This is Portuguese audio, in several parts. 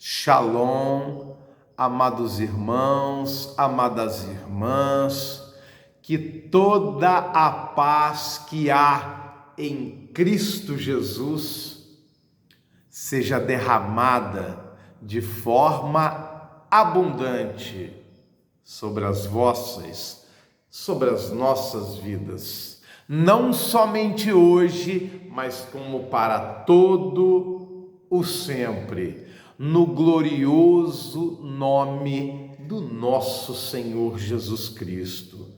Shalom, amados irmãos, amadas irmãs, que toda a paz que há em Cristo Jesus seja derramada de forma abundante sobre as nossas vidas, não somente hoje, mas como para todo o sempre. No glorioso nome do nosso Senhor Jesus Cristo.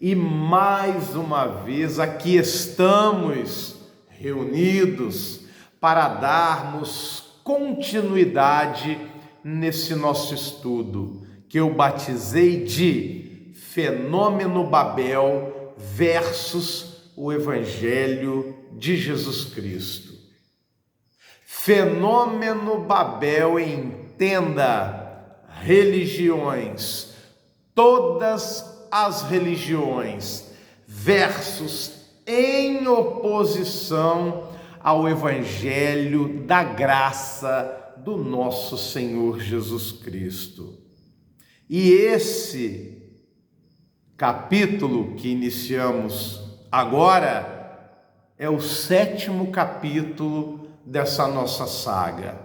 E mais uma vez aqui estamos reunidos para darmos continuidade nesse nosso estudo, que eu batizei de Fenômeno Babel versus o Evangelho de Jesus Cristo. Fenômeno Babel, entenda, religiões, todas as religiões, versus em oposição ao Evangelho da graça do nosso Senhor Jesus Cristo. E esse capítulo que iniciamos agora é o 7º capítulo dessa nossa saga.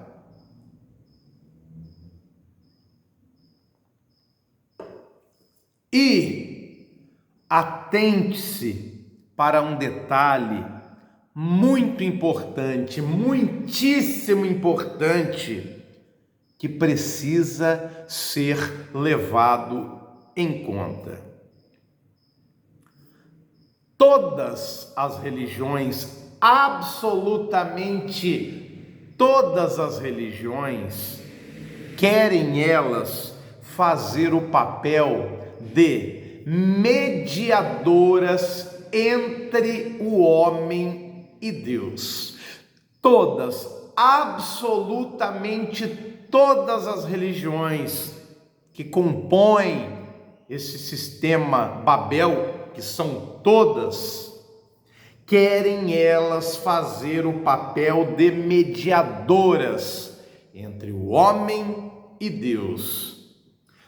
E atente-se para um detalhe muito importante, muitíssimo importante, que precisa ser levado em conta. Todas as religiões, absolutamente todas as religiões, querem elas fazer o papel de mediadoras entre o homem e Deus. Todas, absolutamente todas as religiões que compõem esse sistema Babel, que são todas, querem elas fazer o papel de mediadoras entre o homem e Deus.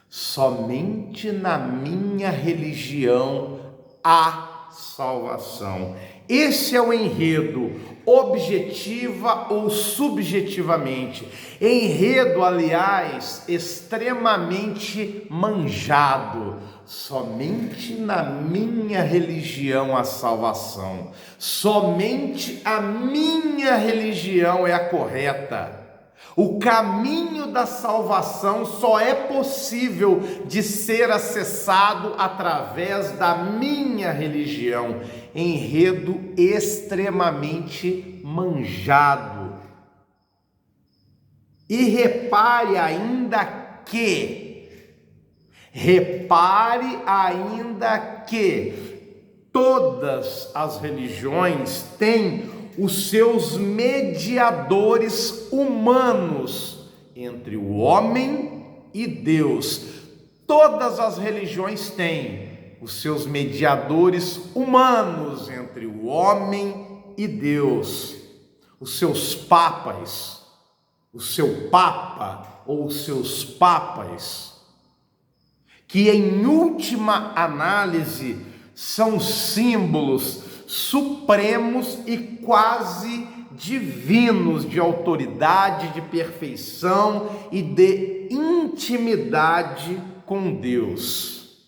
Somente na minha religião há salvação. Esse é o enredo, objetiva ou subjetivamente. Enredo, aliás, extremamente manjado. Somente na minha religião há salvação. Somente a minha religião é a correta. O caminho da salvação só é possível de ser acessado através da minha religião. Enredo extremamente manjado. E repare ainda que todas as religiões têm os seus mediadores humanos entre o homem e Deus. Todas as religiões têm os seus mediadores humanos entre o homem e Deus. Os seus papas, o seu papa ou os seus papas, que em última análise são símbolos supremos e quase divinos de autoridade, de perfeição e de intimidade com Deus.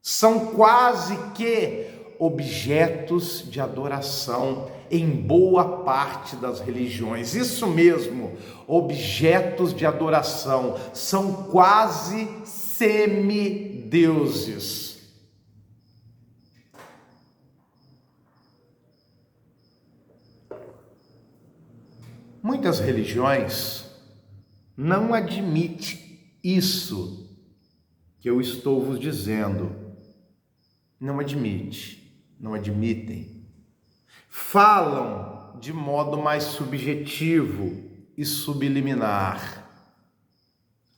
São quase que objetos de adoração em boa parte das religiões. Isso mesmo, objetos de adoração, são quase semideuses. Muitas religiões não admitem isso que eu estou vos dizendo. Não admitem. Falam de modo mais subjetivo e subliminar.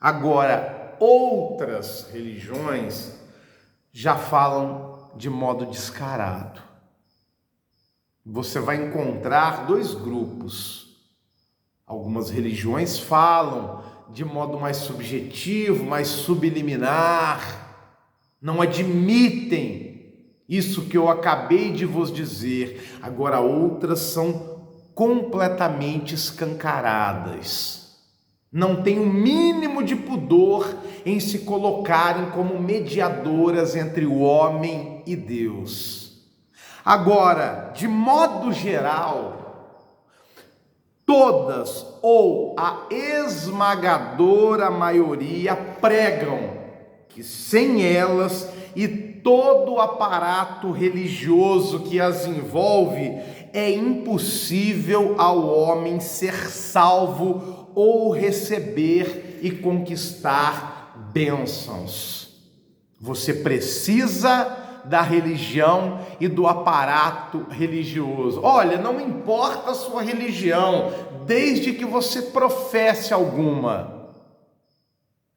Agora, outras religiões já falam de modo descarado. Você vai encontrar dois grupos. Algumas religiões falam de modo mais subjetivo, mais subliminar, não admitem isso que eu acabei de vos dizer. Agora outras são completamente escancaradas. Não têm o mínimo de pudor em se colocarem como mediadoras entre o homem e Deus. Agora, de modo geral, todas ou a esmagadora maioria pregam que sem elas e todo o aparato religioso que as envolve é impossível ao homem ser salvo ou receber e conquistar bênçãos. Você precisa da religião e do aparato religioso. Olha, não importa a sua religião, desde que você professe alguma.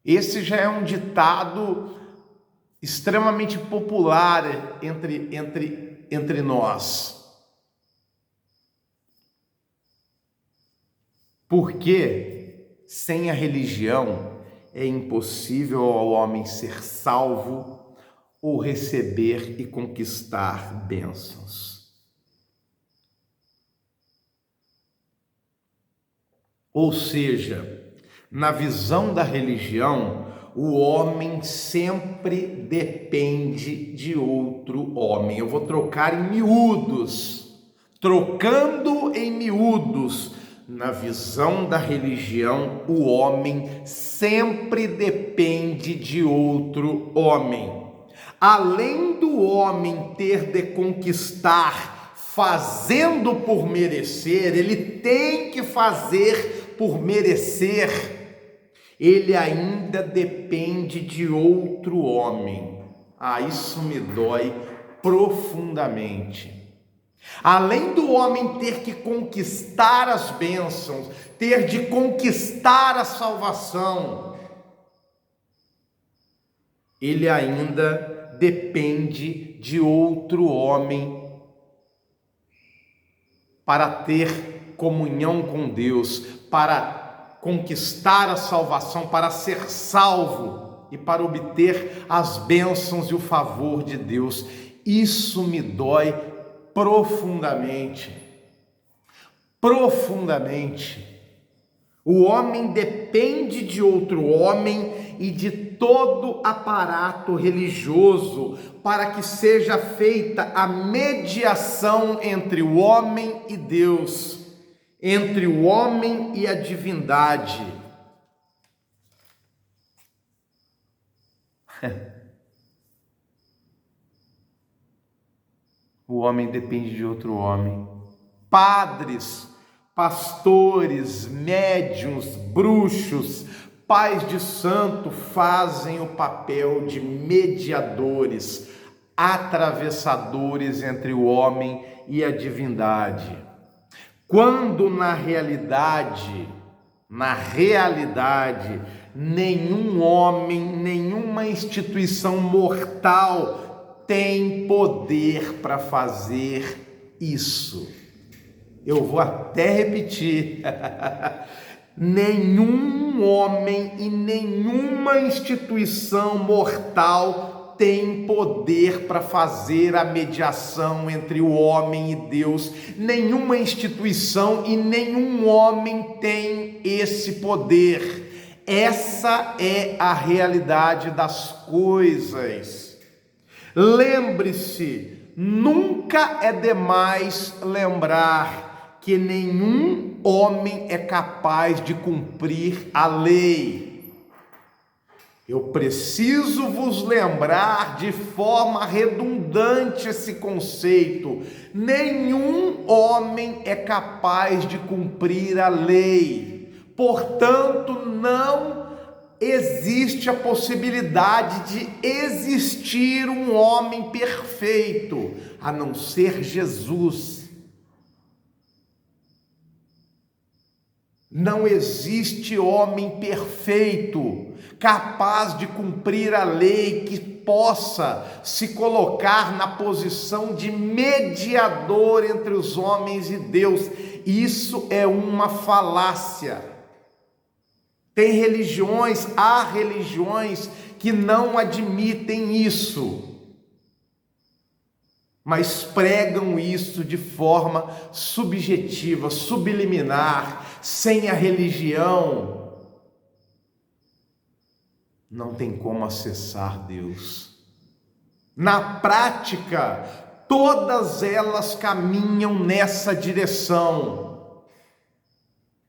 Esse já é um ditado extremamente popular entre nós. Porque sem a religião é impossível ao homem ser salvo ou receber e conquistar bênçãos. Ou seja, na visão da religião, o homem sempre depende de outro homem. Eu vou trocar em miúdos. Trocando em miúdos, na visão da religião, o homem sempre depende de outro homem. Além do homem ter de conquistar fazendo por merecer, ele tem que fazer por merecer, ele ainda depende de outro homem. Isso me dói profundamente. Além do homem ter que conquistar as bênçãos, ter de conquistar a salvação, ele ainda depende de outro homem para ter comunhão com Deus, para conquistar a salvação, para ser salvo e para obter as bênçãos e o favor de Deus. Isso me dói profundamente. Profundamente. O homem depende de outro homem e de todo aparato religioso para que seja feita a mediação entre o homem e Deus, entre o homem e a divindade. O homem depende de outro homem. Padres, pastores, médiuns, bruxos, pais de santo fazem o papel de mediadores, atravessadores entre o homem e a divindade. Quando na realidade, nenhum homem, nenhuma instituição mortal tem poder para fazer isso. Eu vou até repetir. Nenhum homem e nenhuma instituição mortal tem poder para fazer a mediação entre o homem e Deus. Nenhuma instituição e nenhum homem tem esse poder. Essa é a realidade das coisas. Lembre-se, nunca é demais lembrar que nenhum homem é capaz de cumprir a lei. Eu preciso vos lembrar de forma redundante esse conceito. Nenhum homem é capaz de cumprir a lei. Portanto, não existe a possibilidade de existir um homem perfeito, a não ser Jesus. Não existe homem perfeito, capaz de cumprir a lei, que possa se colocar na posição de mediador entre os homens e Deus. Isso é uma falácia. Há religiões que não admitem isso, mas pregam isso de forma subjetiva, subliminar. Sem a religião, não tem como acessar Deus. Na prática, todas elas caminham nessa direção.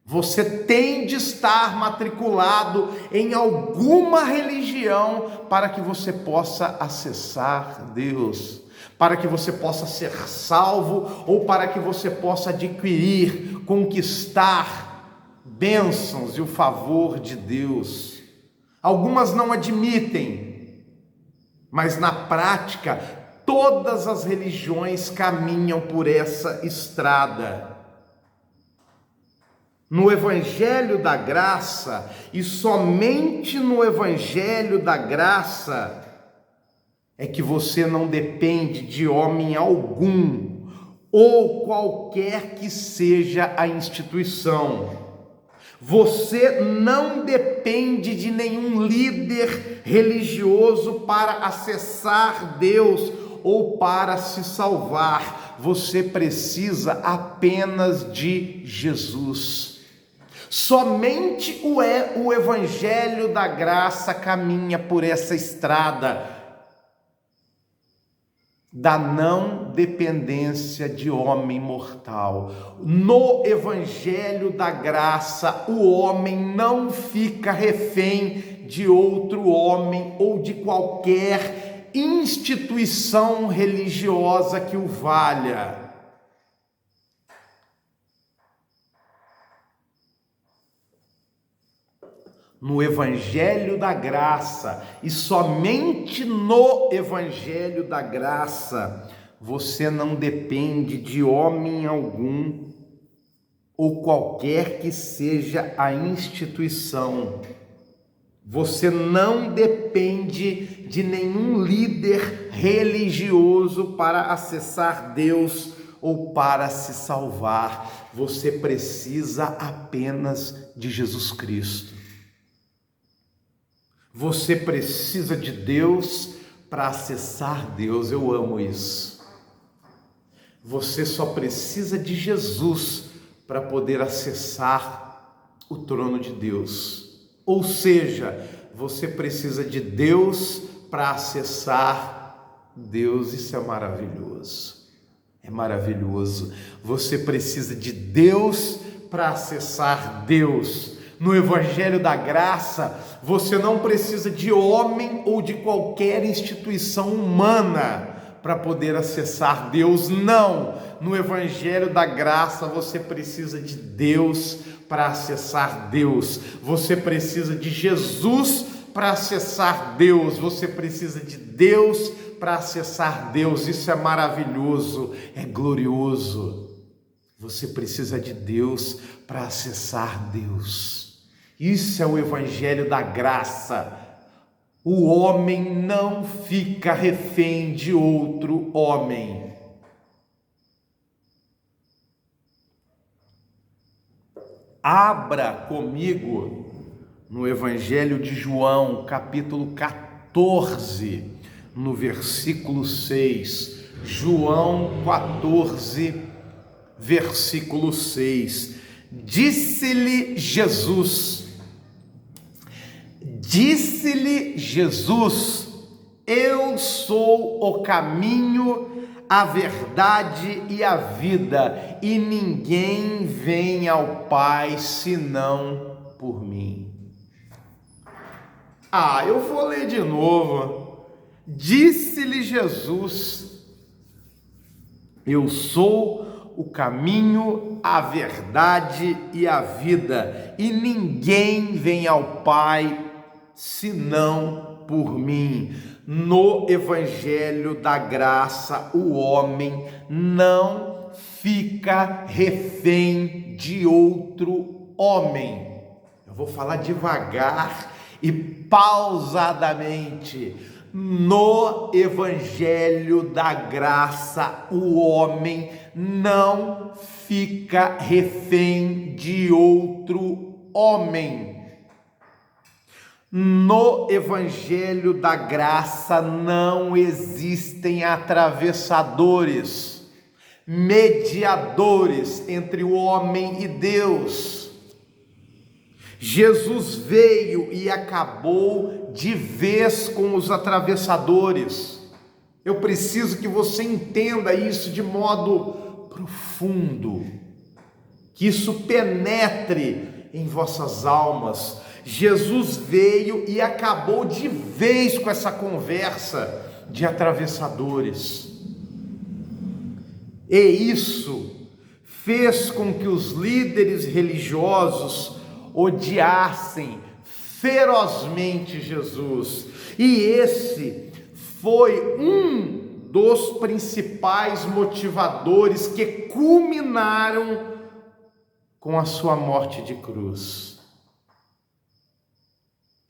Você tem de estar matriculado em alguma religião para que você possa acessar Deus, para que você possa ser salvo ou para que você possa adquirir, conquistar bênçãos e o favor de Deus. Algumas não admitem, mas na prática, todas as religiões caminham por essa estrada. No Evangelho da Graça, e somente no Evangelho da Graça, é que você não depende de homem algum, ou qualquer que seja a instituição. Você não depende de nenhum líder religioso para acessar Deus ou para se salvar. Você precisa apenas de Jesus. Somente o Evangelho da Graça caminha por essa estrada da não dependência de homem mortal. No Evangelho da Graça, o homem não fica refém de outro homem ou de qualquer instituição religiosa que o valha. No Evangelho da Graça, e somente no Evangelho da Graça, você não depende de homem algum ou qualquer que seja a instituição. Você não depende de nenhum líder religioso para acessar Deus ou para se salvar. Você precisa apenas de Jesus Cristo. Você precisa de Deus para acessar Deus. Eu amo isso. Você só precisa de Jesus para poder acessar o trono de Deus. Ou seja, você precisa de Deus para acessar Deus. Isso é maravilhoso. É maravilhoso. Você precisa de Deus para acessar Deus. No Evangelho da Graça, você não precisa de homem ou de qualquer instituição humana para poder acessar Deus. Não! No Evangelho da Graça, você precisa de Deus para acessar Deus. Você precisa de Jesus para acessar Deus. Você precisa de Deus para acessar Deus. Isso é maravilhoso, é glorioso. Você precisa de Deus para acessar Deus. Isso é o Evangelho da Graça. O homem não fica refém de outro homem. Abra comigo no Evangelho de João, capítulo 14, no versículo 6. João 14, versículo 6. Disse-lhe Jesus, eu sou o caminho, a verdade e a vida, e ninguém vem ao Pai senão por mim. Eu vou ler de novo. Disse-lhe Jesus, eu sou o caminho, a verdade e a vida, e ninguém vem ao Pai senão por mim. No Evangelho da Graça, o homem não fica refém de outro homem. Eu vou falar devagar e pausadamente. No Evangelho da Graça, o homem não fica refém de outro homem. No Evangelho da Graça não existem atravessadores, mediadores entre o homem e Deus. Jesus veio e acabou de vez com os atravessadores. Eu preciso que você entenda isso de modo profundo, que isso penetre em vossas almas. Jesus veio e acabou de vez com essa conversa de atravessadores. E isso fez com que os líderes religiosos odiassem ferozmente Jesus. E esse foi um dos principais motivadores que culminaram com a sua morte de cruz.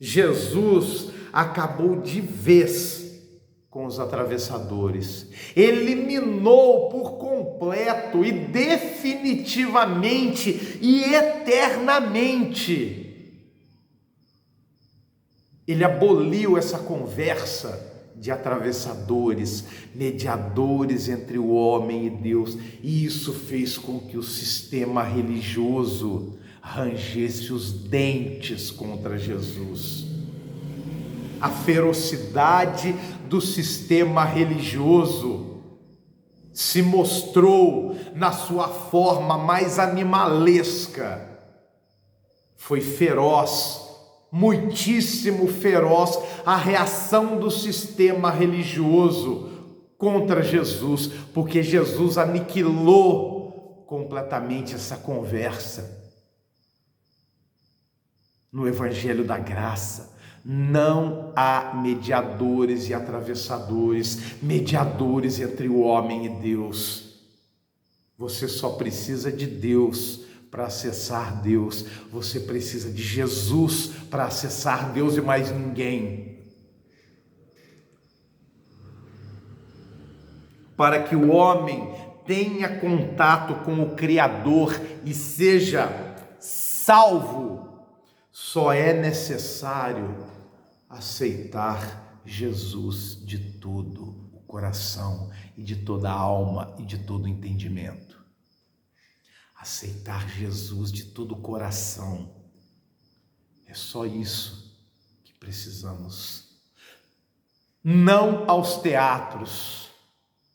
Jesus acabou de vez com os atravessadores, eliminou por completo e definitivamente e eternamente. Ele aboliu essa conversa de atravessadores, mediadores entre o homem e Deus, e isso fez com que o sistema religioso rangesse os dentes contra Jesus. A ferocidade do sistema religioso se mostrou na sua forma mais animalesca. Foi feroz, muitíssimo feroz a reação do sistema religioso contra Jesus, porque Jesus aniquilou completamente essa conversa. No Evangelho da Graça, não há mediadores e atravessadores, mediadores entre o homem e Deus. Você só precisa de Deus para acessar Deus. Você precisa de Jesus para acessar Deus e mais ninguém. Para que o homem tenha contato com o Criador e seja salvo, só é necessário aceitar Jesus de todo o coração e de toda a alma e de todo o entendimento. Aceitar Jesus de todo o coração. É só isso que precisamos. Não aos teatros,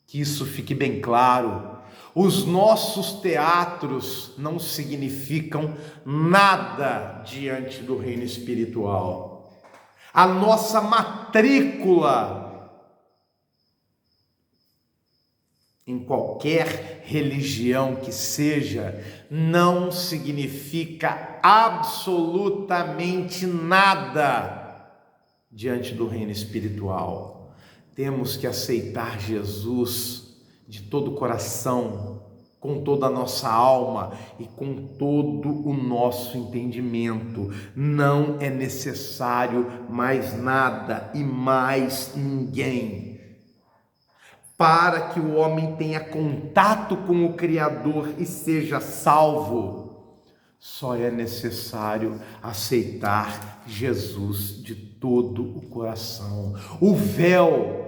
que isso fique bem claro. Os nossos teatros não significam nada diante do reino espiritual. A nossa matrícula em qualquer religião que seja não significa absolutamente nada diante do reino espiritual. Temos que aceitar Jesus de todo o coração, com toda a nossa alma e com todo o nosso entendimento. Não é necessário mais nada e mais ninguém. Para que o homem tenha contato com o Criador e seja salvo, só é necessário aceitar Jesus de todo o coração. O véu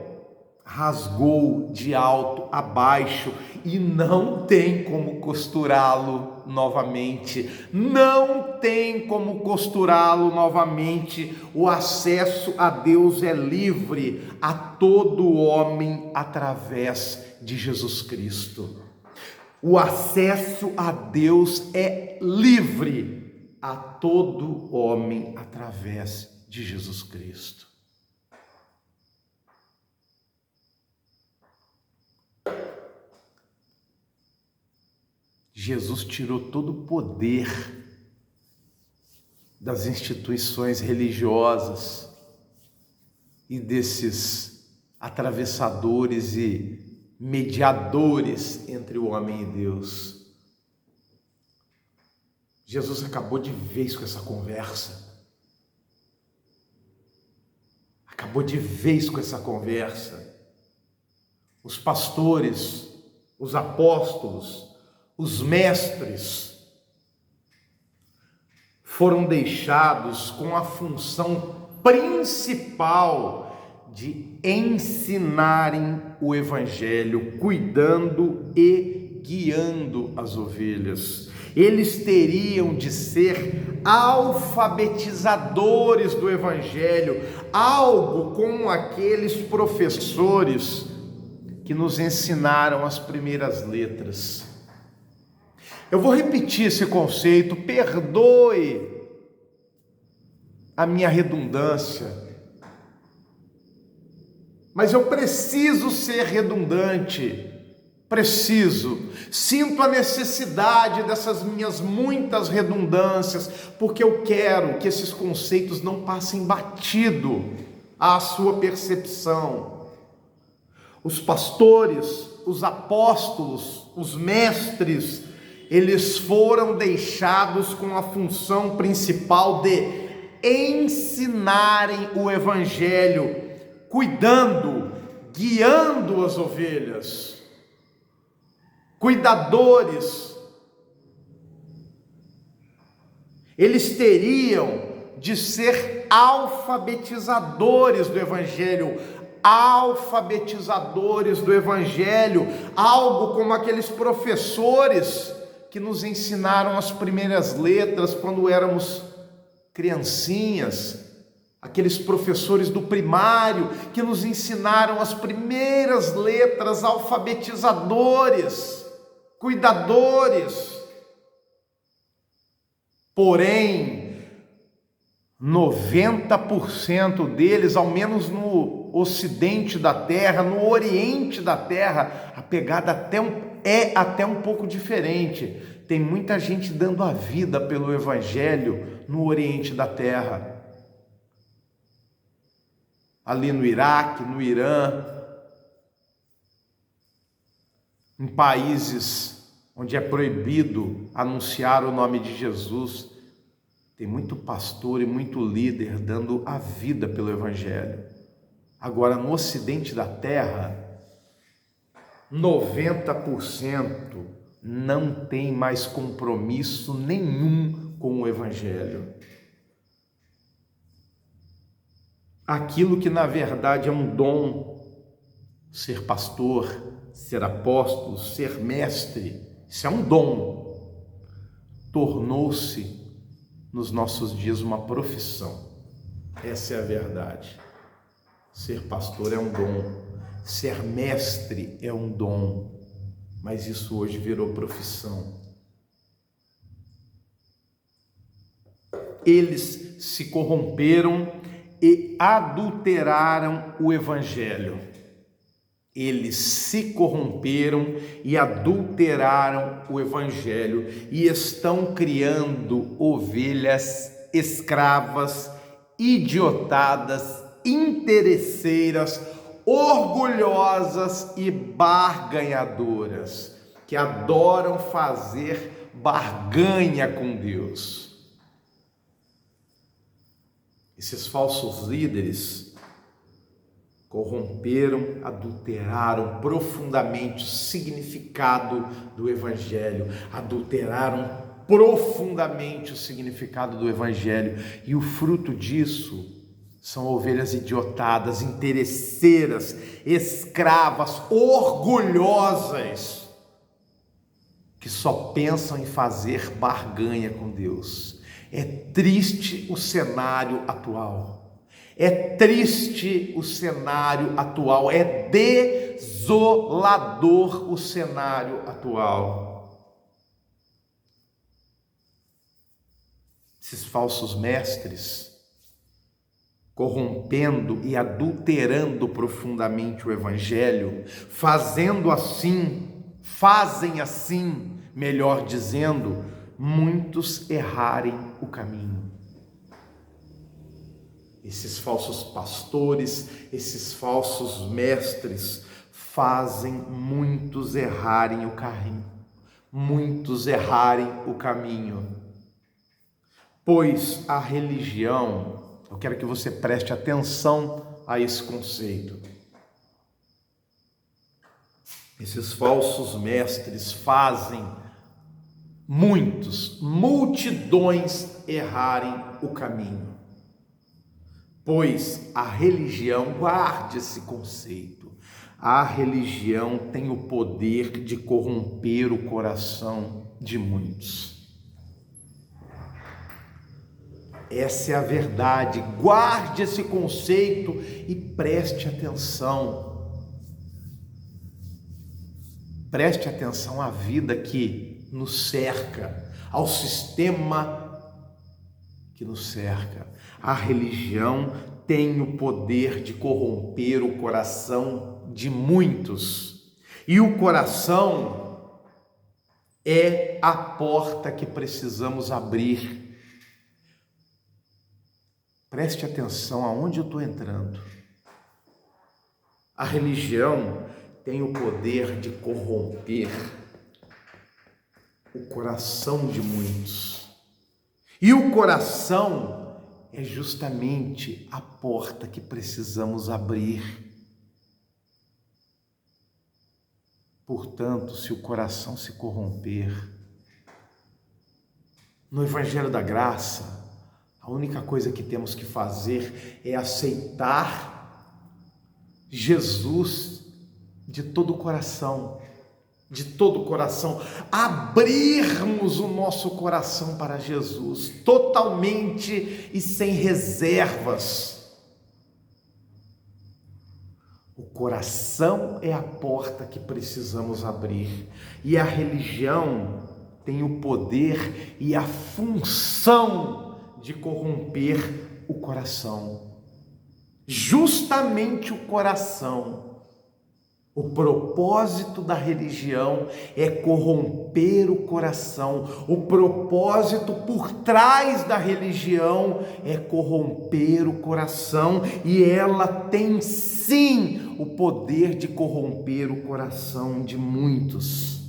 rasgou de alto a baixo e não tem como costurá-lo novamente. Não tem como costurá-lo novamente. O acesso a Deus é livre a todo homem através de Jesus Cristo. O acesso a Deus é livre a todo homem através de Jesus Cristo. Jesus tirou todo o poder das instituições religiosas e desses atravessadores e mediadores entre o homem e Deus. Jesus acabou de vez com essa conversa. Acabou de vez com essa conversa. Os pastores, os apóstolos, os mestres foram deixados com a função principal de ensinarem o Evangelho, cuidando e guiando as ovelhas. Eles teriam de ser alfabetizadores do Evangelho, algo como aqueles professores que nos ensinaram as primeiras letras. Eu vou repetir esse conceito, perdoe a minha redundância, mas eu preciso ser redundante, sinto a necessidade dessas minhas muitas redundâncias, porque eu quero que esses conceitos não passem batido à sua percepção. Os pastores, os apóstolos, os mestres, eles foram deixados com a função principal de ensinarem o Evangelho, cuidando, guiando as ovelhas, cuidadores. Eles teriam de ser alfabetizadores do Evangelho, algo como aqueles professores que nos ensinaram as primeiras letras quando éramos criancinhas, aqueles professores do primário que nos ensinaram as primeiras letras, alfabetizadores, cuidadores. Porém, 90% deles, ao menos no ocidente da terra, no oriente da terra, a pegada é até um pouco diferente. Tem muita gente dando a vida pelo Evangelho no oriente da terra, ali no Iraque, no Irã, em países onde é proibido anunciar o nome de Jesus. Tem muito pastor e muito líder dando a vida pelo Evangelho. Agora, no ocidente da terra, 90% não tem mais compromisso nenhum com o Evangelho. Aquilo que na verdade é um dom, ser pastor, ser apóstolo, ser mestre, isso é um dom, tornou-se nos nossos dias uma profissão. Essa é a verdade. Ser pastor é um dom, ser mestre é um dom, mas isso hoje virou profissão. Eles se corromperam e adulteraram o Evangelho. Eles se corromperam e adulteraram o Evangelho e estão criando ovelhas escravas, idiotadas, interesseiras, orgulhosas e barganhadoras, que adoram fazer barganha com Deus. Esses falsos líderes corromperam, adulteraram profundamente o significado do Evangelho, adulteraram profundamente o significado do Evangelho, e o fruto disso são ovelhas idiotadas, interesseiras, escravas, orgulhosas, que só pensam em fazer barganha com Deus. É triste o cenário atual. É triste o cenário atual, é desolador o cenário atual. Esses falsos mestres, corrompendo e adulterando profundamente o Evangelho, fazem assim, melhor dizendo, muitos errarem o caminho. Esses falsos pastores, esses falsos mestres fazem muitos errarem o caminho. Pois a religião, eu quero que você preste atenção a esse conceito. Esses falsos mestres fazem multidões errarem o caminho. Pois a religião, guarde esse conceito, a religião tem o poder de corromper o coração de muitos. Essa é a verdade, guarde esse conceito e preste atenção. Preste atenção à vida que nos cerca, ao sistema que nos cerca. A religião tem o poder de corromper o coração de muitos. E o coração é a porta que precisamos abrir. Preste atenção aonde eu estou entrando. A religião tem o poder de corromper o coração de muitos. E o coração é justamente a porta que precisamos abrir. Portanto, se o coração se corromper, no Evangelho da Graça, a única coisa que temos que fazer é aceitar Jesus de todo o coração, abrirmos o nosso coração para Jesus, totalmente e sem reservas. O coração é a porta que precisamos abrir, e a religião tem o poder e a função de corromper o coração, justamente o coração. O propósito da religião é corromper o coração, o propósito por trás da religião é corromper o coração, e ela tem sim o poder de corromper o coração de muitos.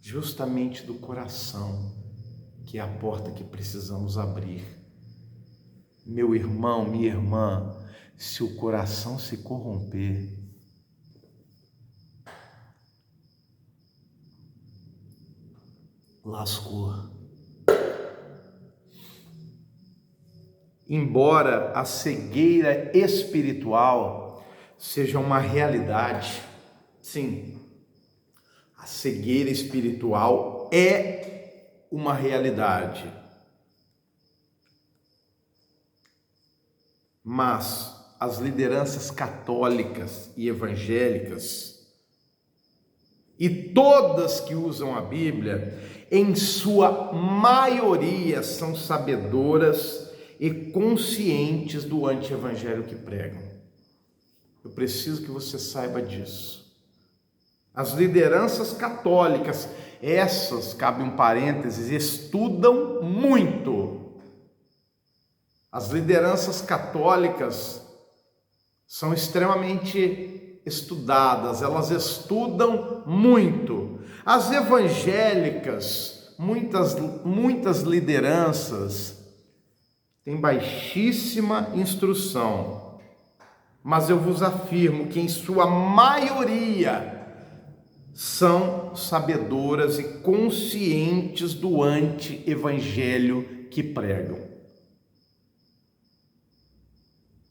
Justamente do coração, que é a porta que precisamos abrir. Meu irmão, minha irmã, se o coração se corromper, lascou. Embora a cegueira espiritual seja uma realidade, sim, a cegueira espiritual é uma realidade. Mas as lideranças católicas e evangélicas, e todas que usam a Bíblia, em sua maioria são sabedoras e conscientes do anti-evangelho que pregam. Eu preciso que você saiba disso. As lideranças católicas, essas, cabe um parênteses, estudam muito. As lideranças católicas são extremamente estudadas, elas estudam muito. As evangélicas, muitas lideranças têm baixíssima instrução, mas eu vos afirmo que em sua maioria são sabedoras e conscientes do anti-evangelho que pregam.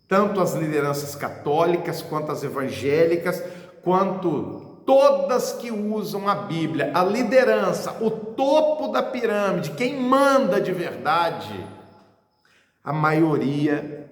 Tanto as lideranças católicas, quanto as evangélicas, quanto todas que usam a Bíblia, a liderança, o topo da pirâmide, quem manda de verdade, a maioria,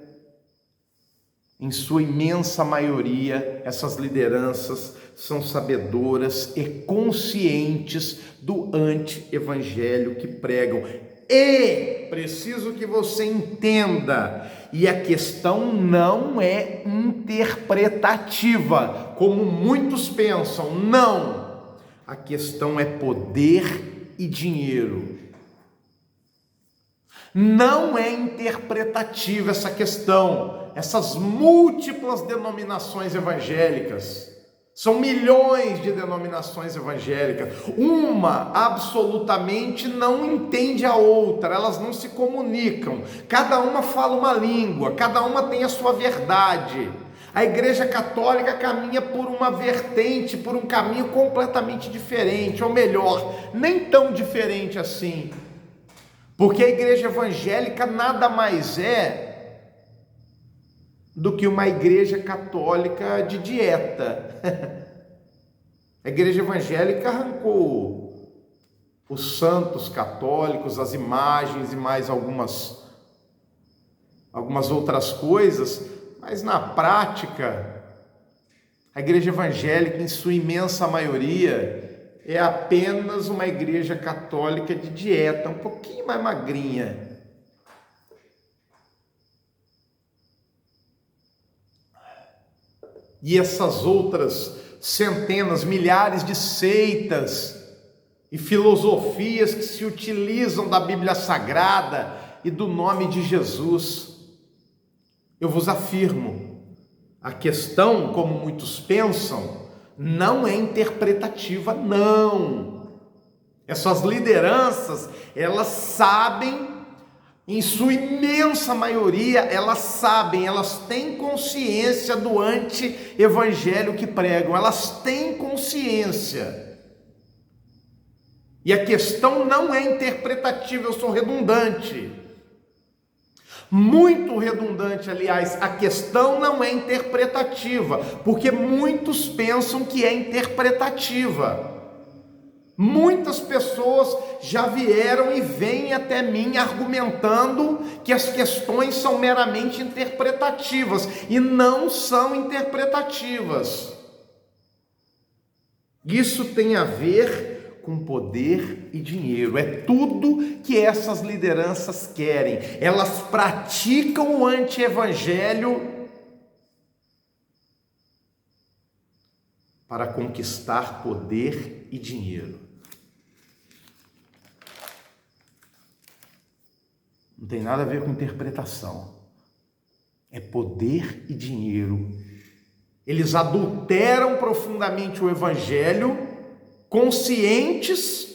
em sua imensa maioria, essas lideranças são sabedoras e conscientes do anti-evangelho que pregam. E preciso que você entenda, e a questão não é interpretativa, como muitos pensam, não. A questão é poder e dinheiro. Não é interpretativa essa questão, essas múltiplas denominações evangélicas. São milhões de denominações evangélicas. Uma absolutamente não entende a outra, elas não se comunicam. Cada uma fala uma língua, cada uma tem a sua verdade. A Igreja Católica caminha por uma vertente, por um caminho completamente diferente, ou melhor, nem tão diferente assim. Porque a igreja evangélica nada mais é do que uma igreja católica de dieta. A igreja evangélica arrancou os santos católicos, as imagens e mais algumas outras coisas, mas na prática, a igreja evangélica, em sua imensa maioria, é apenas uma igreja católica de dieta, um pouquinho mais magrinha. E essas outras centenas, milhares de seitas e filosofias que se utilizam da Bíblia Sagrada e do nome de Jesus. Eu vos afirmo, a questão, como muitos pensam, não é interpretativa, não. Essas lideranças, elas sabem, em sua imensa maioria, elas têm consciência do anti-evangelho que pregam, elas têm consciência. E a questão não é interpretativa, eu sou redundante. Muito redundante, aliás, a questão não é interpretativa, porque muitos pensam que é interpretativa. Muitas pessoas já vieram e vêm até mim argumentando que as questões são meramente interpretativas, e não são interpretativas. Isso tem a ver com poder e dinheiro, é tudo que essas lideranças querem. Elas praticam o anti-evangelho para conquistar poder e dinheiro. Não tem nada a ver com interpretação, é poder e dinheiro. Eles adulteram profundamente o evangelho, conscientes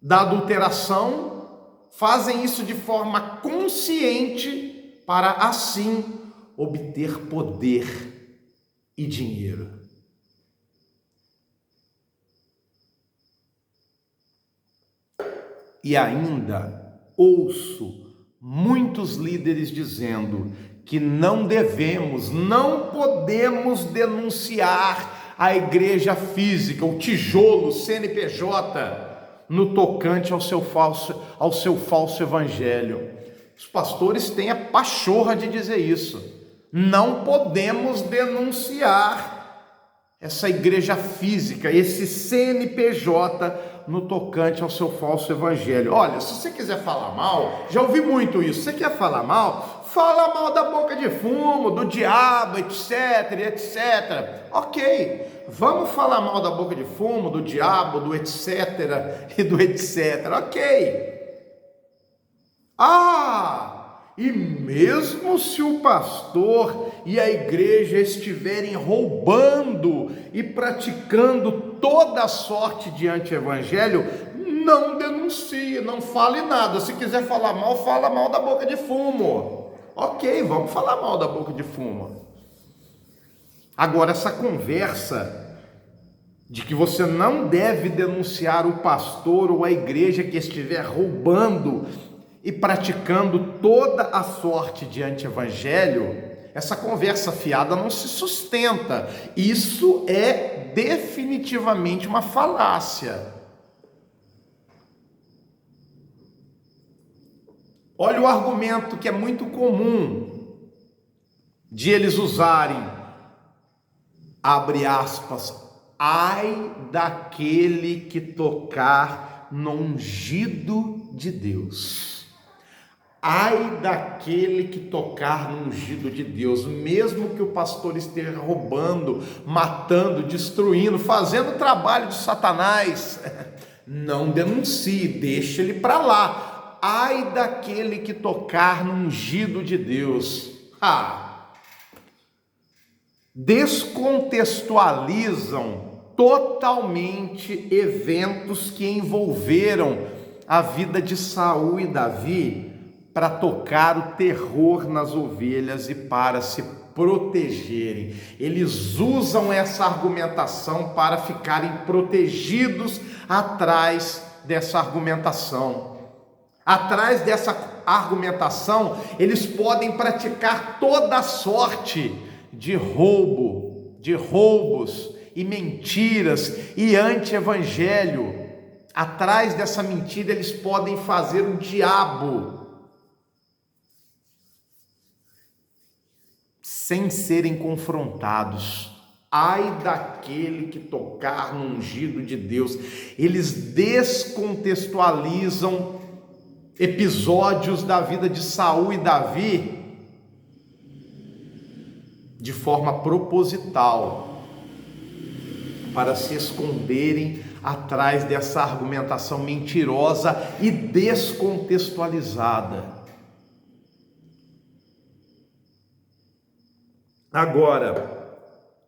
da adulteração, fazem isso de forma consciente para assim obter poder e dinheiro. E ainda ouço muitos líderes dizendo que não podemos denunciar a igreja física, o tijolo, CNPJ, no tocante ao seu falso evangelho. Os pastores têm a pachorra de dizer isso. Não podemos denunciar essa igreja física, esse CNPJ, no tocante ao seu falso evangelho. Olha, se você quiser falar mal, já ouvi muito isso, você quer falar mal? Fala mal da boca de fumo, do diabo, etc, etc. Ok, vamos falar mal da boca de fumo, do diabo, do etc e do etc. Ok. E mesmo se o pastor e a igreja estiverem roubando e praticando toda sorte de anti-evangelho, não denuncie, não fale nada. Se quiser falar mal, fala mal da boca de fumo. Ok, vamos falar mal da boca de fumo. Agora, essa conversa de que você não deve denunciar o pastor ou a igreja que estiver roubando e praticando toda a sorte de anti-evangelho, essa conversa fiada não se sustenta. Isso é definitivamente uma falácia. Olha o argumento que é muito comum de eles usarem, abre aspas, ai daquele que tocar no ungido de Deus. Ai daquele que tocar no ungido de Deus, mesmo que o pastor esteja roubando, matando, destruindo, fazendo o trabalho de Satanás, não denuncie, deixe ele para lá. Ai daquele que tocar no ungido de Deus. Descontextualizam totalmente eventos que envolveram a vida de Saul e Davi para tocar o terror nas ovelhas e para se protegerem. Eles usam essa argumentação para ficarem protegidos atrás dessa argumentação. Atrás dessa argumentação, eles podem praticar toda sorte de roubos e mentiras e anti-evangelho. Atrás dessa mentira, eles podem fazer o diabo sem serem confrontados. Ai daquele que tocar no ungido de Deus. Eles descontextualizam episódios da vida de Saul e Davi de forma proposital, para se esconderem atrás dessa argumentação mentirosa e descontextualizada. Agora,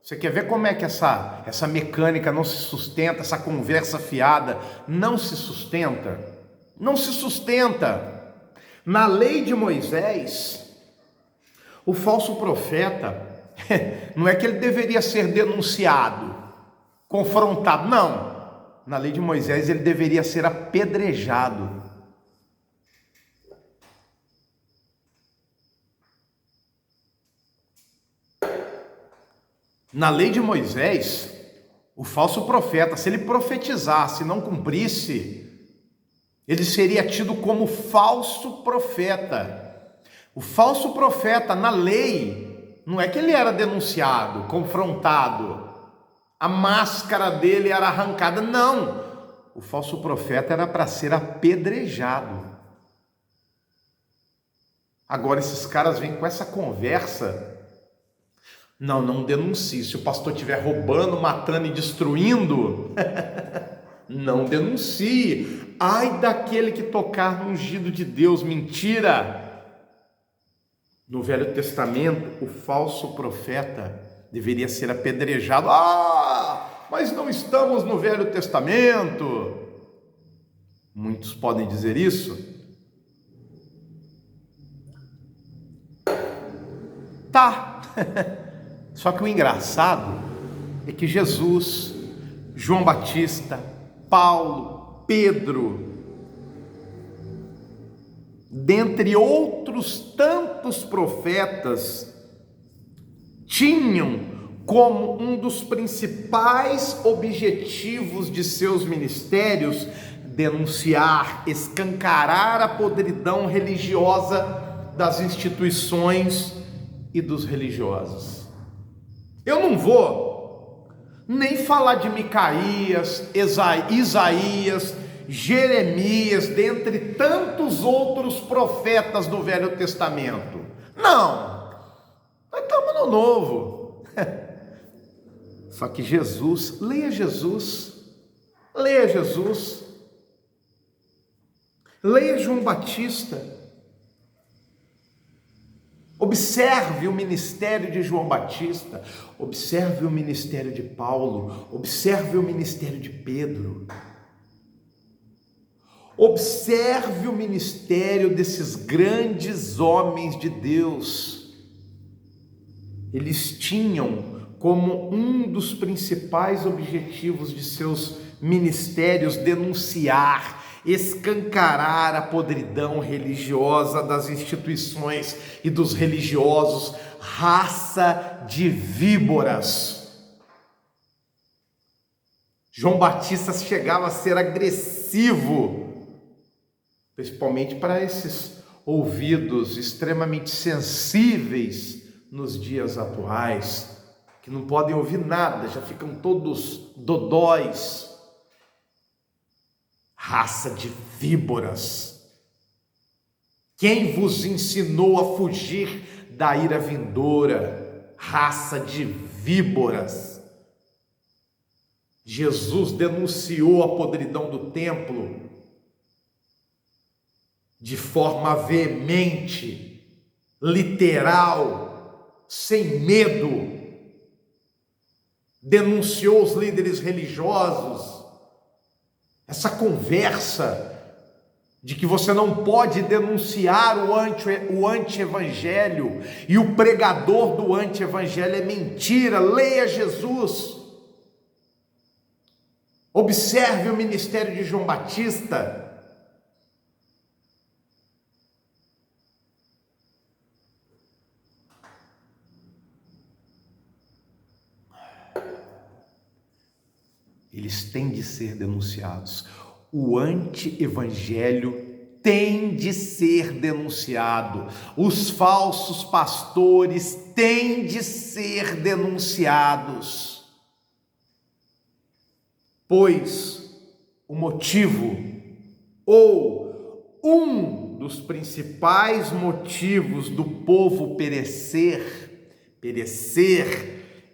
você quer ver como é que essa mecânica não se sustenta, essa conversa fiada não se sustenta? Não se sustenta. Na lei de Moisés, o falso profeta, não é que ele deveria ser denunciado, confrontado, não. Na lei de Moisés ele deveria ser apedrejado. Na lei de Moisés, o falso profeta, se ele profetizasse e não cumprisse, ele seria tido como falso profeta. O falso profeta, na lei, não é que ele era denunciado, confrontado, a máscara dele era arrancada, não. O falso profeta era para ser apedrejado. Agora esses caras vêm com essa conversa. Não denuncie. Se o pastor estiver roubando, matando e destruindo, não denuncie. Ai daquele que tocar no ungido de Deus. Mentira. No Velho Testamento, o falso profeta deveria ser apedrejado. Mas não estamos no Velho Testamento. Muitos podem dizer isso. Tá. Só que o engraçado é que Jesus, João Batista, Paulo, Pedro, dentre outros tantos profetas, tinham como um dos principais objetivos de seus ministérios denunciar, escancarar a podridão religiosa das instituições e dos religiosos. Eu não vou nem falar de Micaías, Isaías, Jeremias, dentre tantos outros profetas do Velho Testamento. Não, nós estamos no Novo. Só que Jesus, leia Jesus, leia João Batista. Observe o ministério de João Batista, observe o ministério de Paulo, observe o ministério de Pedro, observe o ministério desses grandes homens de Deus. Eles tinham como um dos principais objetivos de seus ministérios denunciar, escancarar a podridão religiosa das instituições e dos religiosos, raça de víboras. João Batista chegava a ser agressivo, principalmente para esses ouvidos extremamente sensíveis nos dias atuais, que não podem ouvir nada, já ficam todos dodóis. Raça de víboras, quem vos ensinou a fugir da ira vindoura? Raça de víboras. Jesus denunciou a podridão do templo de forma veemente, literal, sem medo. Denunciou os líderes religiosos. Essa conversa de que você não pode denunciar o anti-evangelho e o pregador do anti-evangelho é mentira. Leia Jesus. Observe o ministério de João Batista. eles têm de ser denunciados. O anti-evangelho tem de ser denunciado. Os falsos pastores têm de ser denunciados. Pois o motivo, ou um dos principais motivos do povo perecer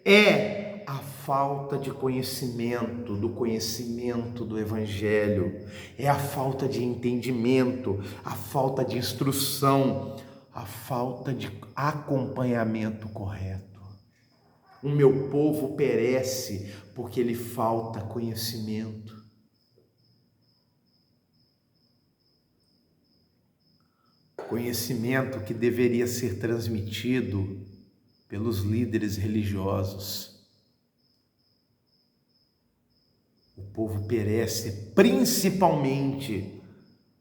é a falta de conhecimento, do conhecimento do Evangelho, é a falta de entendimento, a falta de instrução, a falta de acompanhamento correto. O meu povo perece porque lhe falta conhecimento. Conhecimento que deveria ser transmitido pelos líderes religiosos. O povo perece principalmente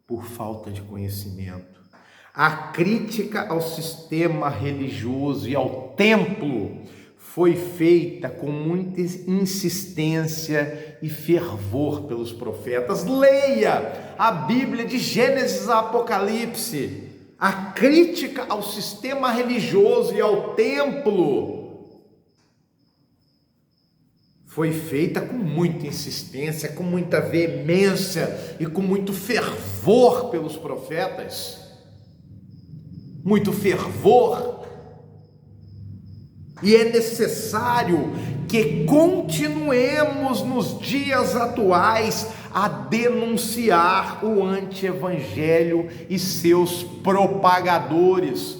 por falta de conhecimento. A crítica ao sistema religioso e ao templo foi feita com muita insistência e fervor pelos profetas. Leia a Bíblia de Gênesis a Apocalipse. A crítica ao sistema religioso e ao templo foi feita com muita insistência, com muita veemência e com muito fervor pelos profetas. Muito fervor. E é necessário que continuemos nos dias atuais a denunciar o anti-evangelho e seus propagadores.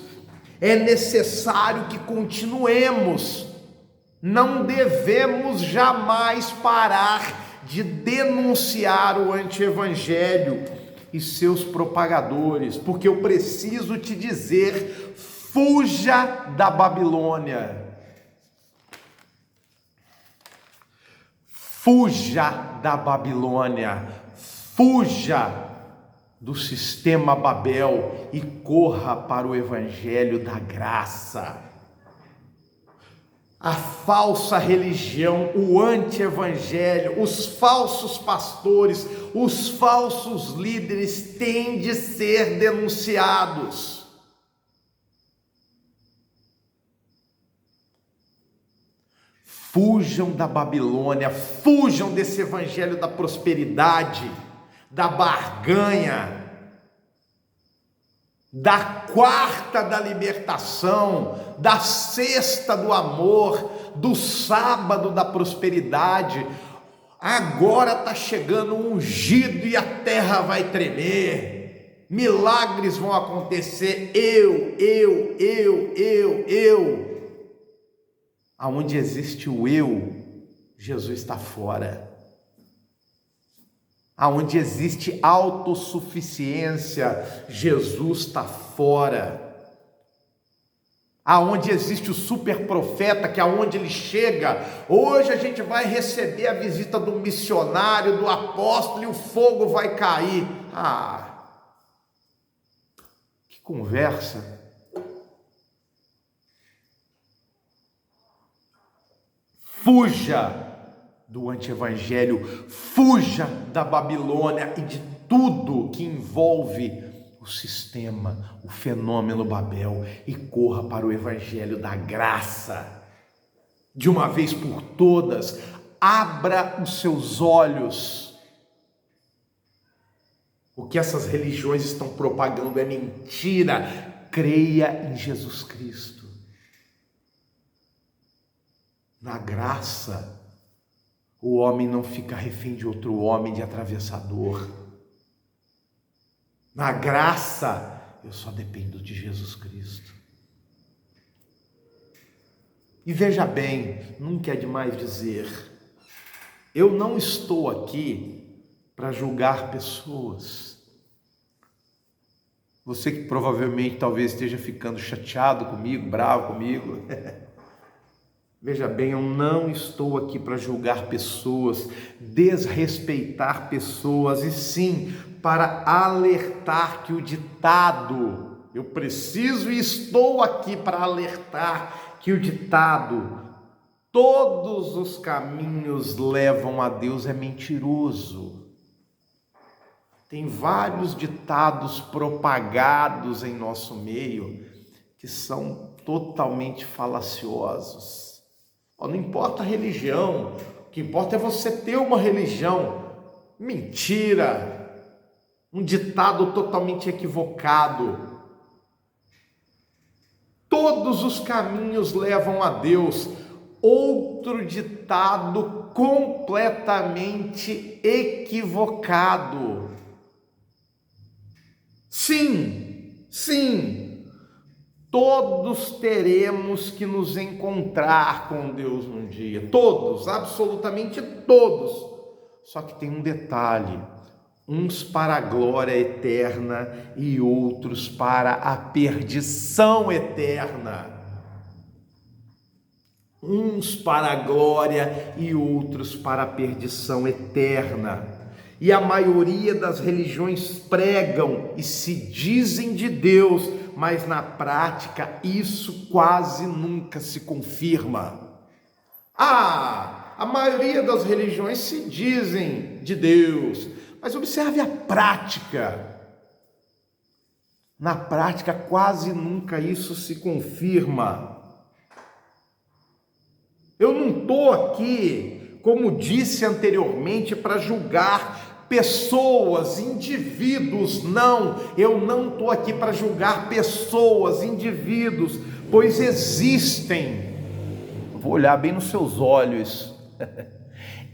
É necessário que continuemos. Não devemos jamais parar de denunciar o anti-evangelho e seus propagadores, porque eu preciso te dizer: fuja da Babilônia. Fuja da Babilônia, fuja do sistema Babel e corra para o evangelho da graça. A falsa religião, o anti-evangelho, os falsos pastores, os falsos líderes têm de ser denunciados. Fujam da Babilônia, fujam desse evangelho da prosperidade, da barganha, da quarta da libertação, da sexta do amor, do sábado da prosperidade. Agora está chegando um ungido e a terra vai tremer, milagres vão acontecer. Aonde existe o eu, Jesus está fora. Aonde existe autossuficiência, Jesus está fora. Aonde existe o super profeta, que aonde ele chega, hoje a gente vai receber a visita do missionário, do apóstolo, e o fogo vai cair. Que conversa. Fuja do anti-evangelho, fuja da Babilônia e de tudo que envolve o sistema, o fenômeno Babel, e corra para o evangelho da graça. De uma vez por todas, abra os seus olhos. O que essas religiões estão propagando é mentira. Creia em Jesus Cristo. Na graça, o homem não fica refém de outro homem, de atravessador. Na graça, eu só dependo de Jesus Cristo. E veja bem, nunca é demais dizer, eu não estou aqui para julgar pessoas. Você que provavelmente talvez esteja ficando chateado comigo, bravo comigo. Veja bem, eu não estou aqui para julgar pessoas, desrespeitar pessoas, e sim para alertar que o ditado, eu preciso e estou aqui para alertar que o ditado, todos os caminhos levam a Deus é mentiroso. Tem vários ditados propagados em nosso meio que são totalmente falaciosos. Não importa a religião, o que importa é você ter uma religião. Mentira! Um ditado totalmente equivocado. Todos os caminhos levam a Deus. Outro ditado completamente equivocado. Sim, todos teremos que nos encontrar com Deus um dia. Todos, absolutamente todos. Só que tem um detalhe. Uns para a glória eterna e outros para a perdição eterna. Uns para a glória e outros para a perdição eterna. E a maioria das religiões pregam e se dizem de Deus, mas na prática isso quase nunca se confirma. A maioria das religiões se dizem de Deus, mas observe a prática. Na prática, quase nunca isso se confirma. Eu não estou aqui, como disse anteriormente, para julgar pessoas, indivíduos. Não, eu não estou aqui para julgar pessoas, indivíduos, pois existem. Vou olhar bem nos seus olhos.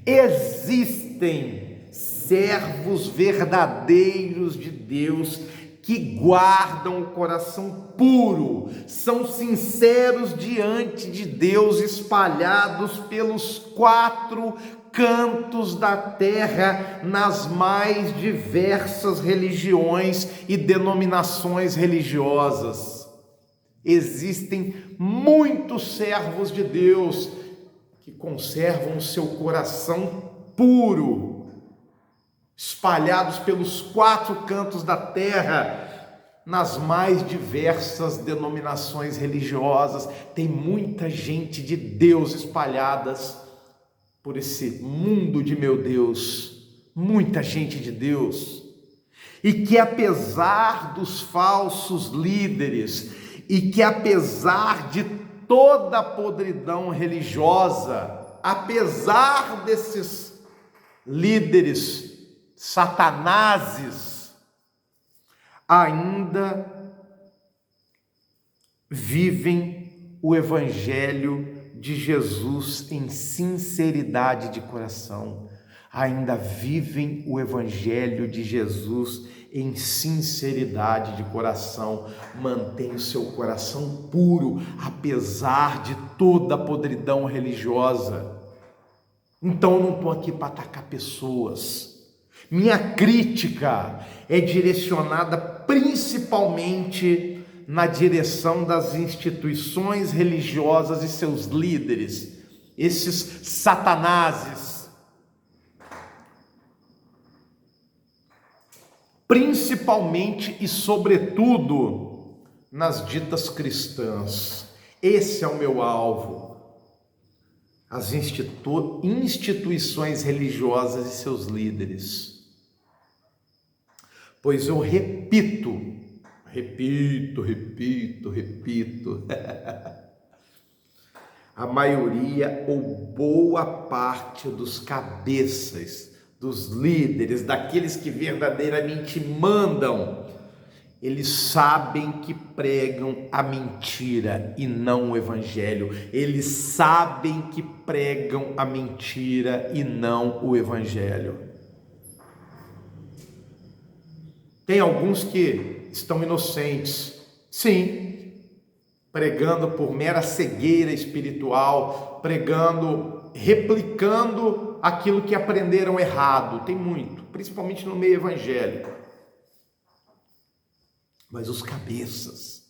Existem servos verdadeiros de Deus que guardam o coração puro, são sinceros diante de Deus, espalhados pelos 4 cantos da terra, nas mais diversas religiões e denominações religiosas. Existem muitos servos de Deus que conservam o seu coração puro, espalhados pelos 4 cantos da terra, nas mais diversas denominações religiosas. Tem muita gente de Deus espalhadas por esse mundo de meu Deus, muita gente de Deus, e que apesar dos falsos líderes, e que apesar de toda a podridão religiosa, apesar desses líderes satanases, ainda vivem o evangelho de Jesus em sinceridade de coração. Ainda vivem o evangelho de Jesus em sinceridade de coração. Mantém o seu coração puro, apesar de toda a podridão religiosa. Então eu não estou aqui para atacar pessoas. Minha crítica é direcionada principalmente na direção das instituições religiosas e seus líderes, esses satanases, principalmente e sobretudo nas ditas cristãs. Esse é o meu alvo. As instituições religiosas e seus líderes. Pois eu repito, a maioria ou boa parte dos cabeças, dos líderes, daqueles que verdadeiramente mandam, eles sabem que pregam a mentira e não o evangelho. Eles sabem que pregam a mentira e não o evangelho. Tem alguns que estão inocentes, sim, pregando por mera cegueira espiritual, pregando, replicando aquilo que aprenderam errado. Tem muito, principalmente no meio evangélico. Mas os cabeças,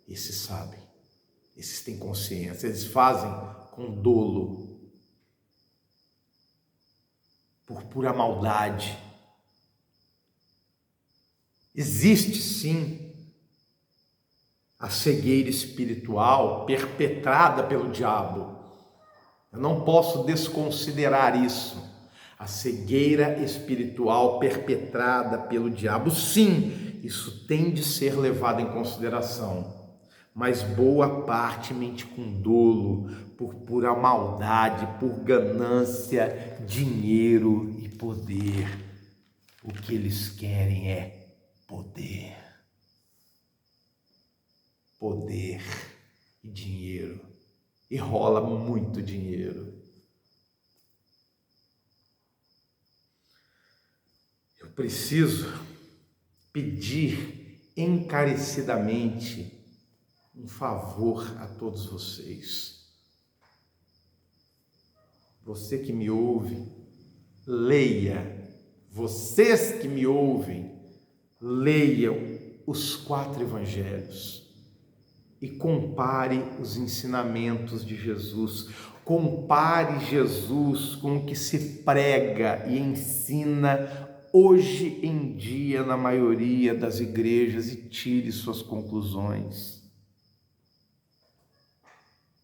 esses sabem, esses têm consciência, eles fazem com dolo, por pura maldade. Existe sim a cegueira espiritual perpetrada pelo diabo. Eu não posso desconsiderar isso. A cegueira espiritual perpetrada pelo diabo, sim, isso tem de ser levado em consideração. Mas boa parte mente com dolo, por pura maldade, por ganância, dinheiro e poder. O que eles querem é poder. Poder e dinheiro. E rola muito dinheiro. Eu preciso pedir encarecidamente um favor a todos vocês. Você que me ouve, leia. Vocês que me ouvem, leiam os 4 evangelhos e compare os ensinamentos de Jesus. Compare Jesus com o que se prega e ensina hoje em dia na maioria das igrejas e tire suas conclusões.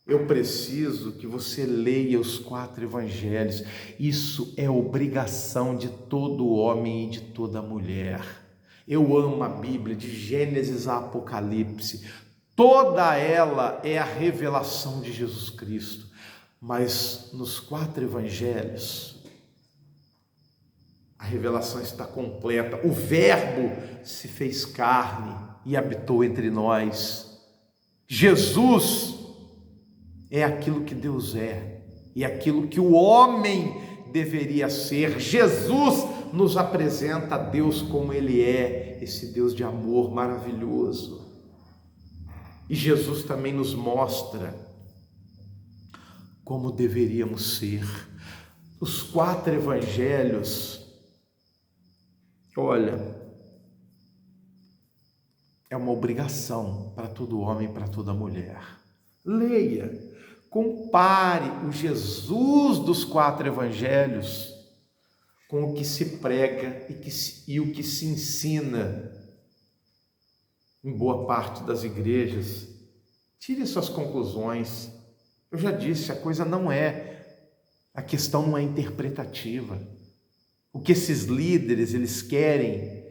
Eu preciso que você leia os 4 evangelhos. Isso é obrigação de todo homem e de toda mulher. Eu amo a Bíblia, de Gênesis a Apocalipse. Toda ela é a revelação de Jesus Cristo. Mas nos 4 evangelhos, a revelação está completa. O Verbo se fez carne e habitou entre nós. Jesus é aquilo que Deus é e aquilo que o homem deveria ser. Jesus nos apresenta a Deus como Ele é, esse Deus de amor maravilhoso. E Jesus também nos mostra como deveríamos ser. Os 4 evangelhos, olha, é uma obrigação para todo homem e para toda mulher. Leia, compare o Jesus dos 4 evangelhos com o que se prega e o que se ensina em boa parte das igrejas. Tire suas conclusões. Eu já disse, a questão não é interpretativa. O que esses líderes, eles querem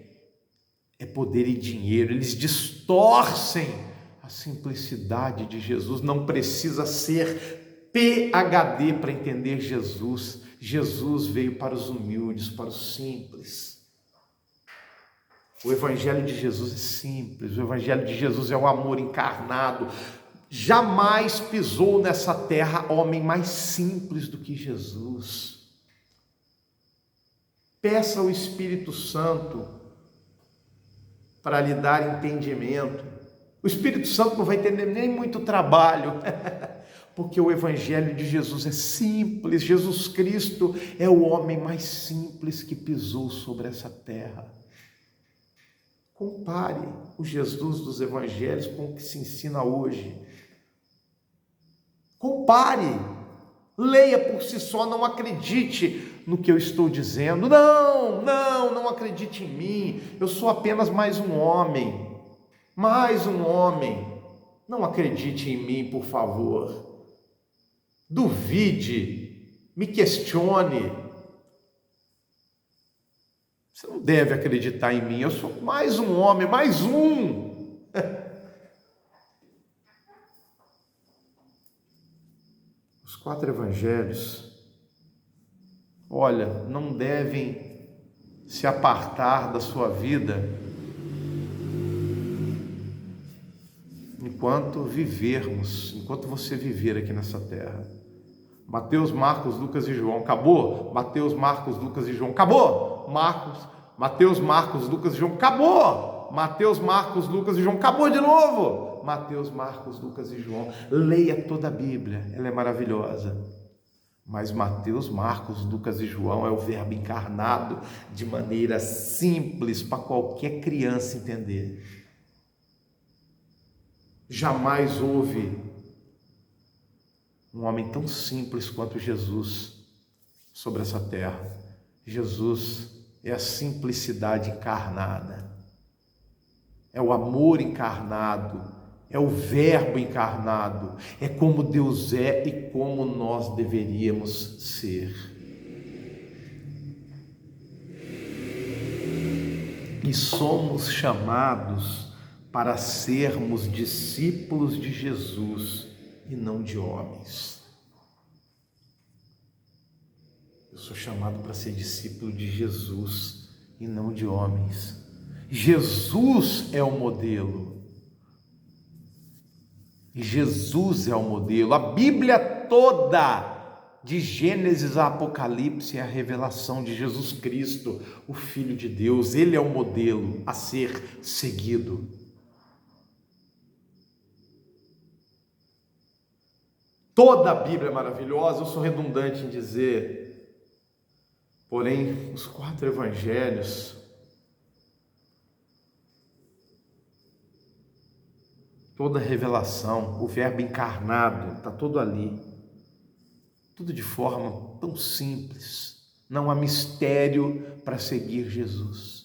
é poder e dinheiro. Eles distorcem a simplicidade de Jesus. Não precisa ser PhD para entender Jesus. Jesus veio para os humildes, para os simples. O evangelho de Jesus é simples. O evangelho de Jesus é o amor encarnado. Jamais pisou nessa terra homem mais simples do que Jesus. Peça ao Espírito Santo para lhe dar entendimento. O Espírito Santo não vai ter nem muito trabalho, porque o evangelho de Jesus é simples. Jesus Cristo é o homem mais simples que pisou sobre essa terra. Compare o Jesus dos evangelhos com o que se ensina hoje. Compare, leia por si só, não acredite no que eu estou dizendo. Não acredite em mim, eu sou apenas mais um homem. Não acredite em mim, por favor. Duvide, me questione. Você não deve acreditar em mim, eu sou mais um homem, mais um. Os 4 evangelhos, olha, não devem se apartar da sua vida enquanto você viver aqui nessa terra. Mateus, Marcos, Lucas e João, acabou? Mateus, Marcos, Lucas e João, acabou? Mateus, Marcos, Lucas e João, acabou? Mateus, Marcos, Lucas e João, acabou de novo? Mateus, Marcos, Lucas e João. Leia toda a Bíblia, ela é maravilhosa. Mas Mateus, Marcos, Lucas e João é o Verbo encarnado de maneira simples para qualquer criança entender. Jamais houve um homem tão simples quanto Jesus sobre essa terra. Jesus é a simplicidade encarnada, é o amor encarnado, é o Verbo encarnado, é como Deus é e como nós deveríamos ser. E somos chamados para sermos discípulos de Jesus e não de homens. Eu sou chamado para ser discípulo de Jesus e não de homens. Jesus é o modelo. Jesus é o modelo. A Bíblia toda, de Gênesis a Apocalipse, é a revelação de Jesus Cristo, o Filho de Deus. Ele é o modelo a ser seguido. Toda a Bíblia é maravilhosa, eu sou redundante em dizer, porém, os 4 evangelhos, toda a revelação, o Verbo encarnado, está todo ali, tudo de forma tão simples, não há mistério para seguir Jesus.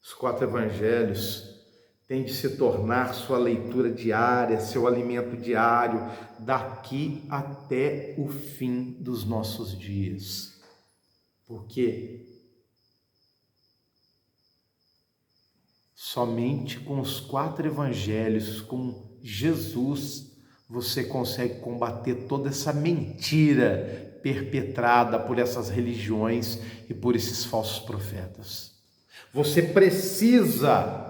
Os 4 evangelhos têm de se tornar sua leitura diária, seu alimento diário, daqui até o fim dos nossos dias. Porque somente com os 4 evangelhos, com Jesus, você consegue combater toda essa mentira perpetrada por essas religiões e por esses falsos profetas. Você precisa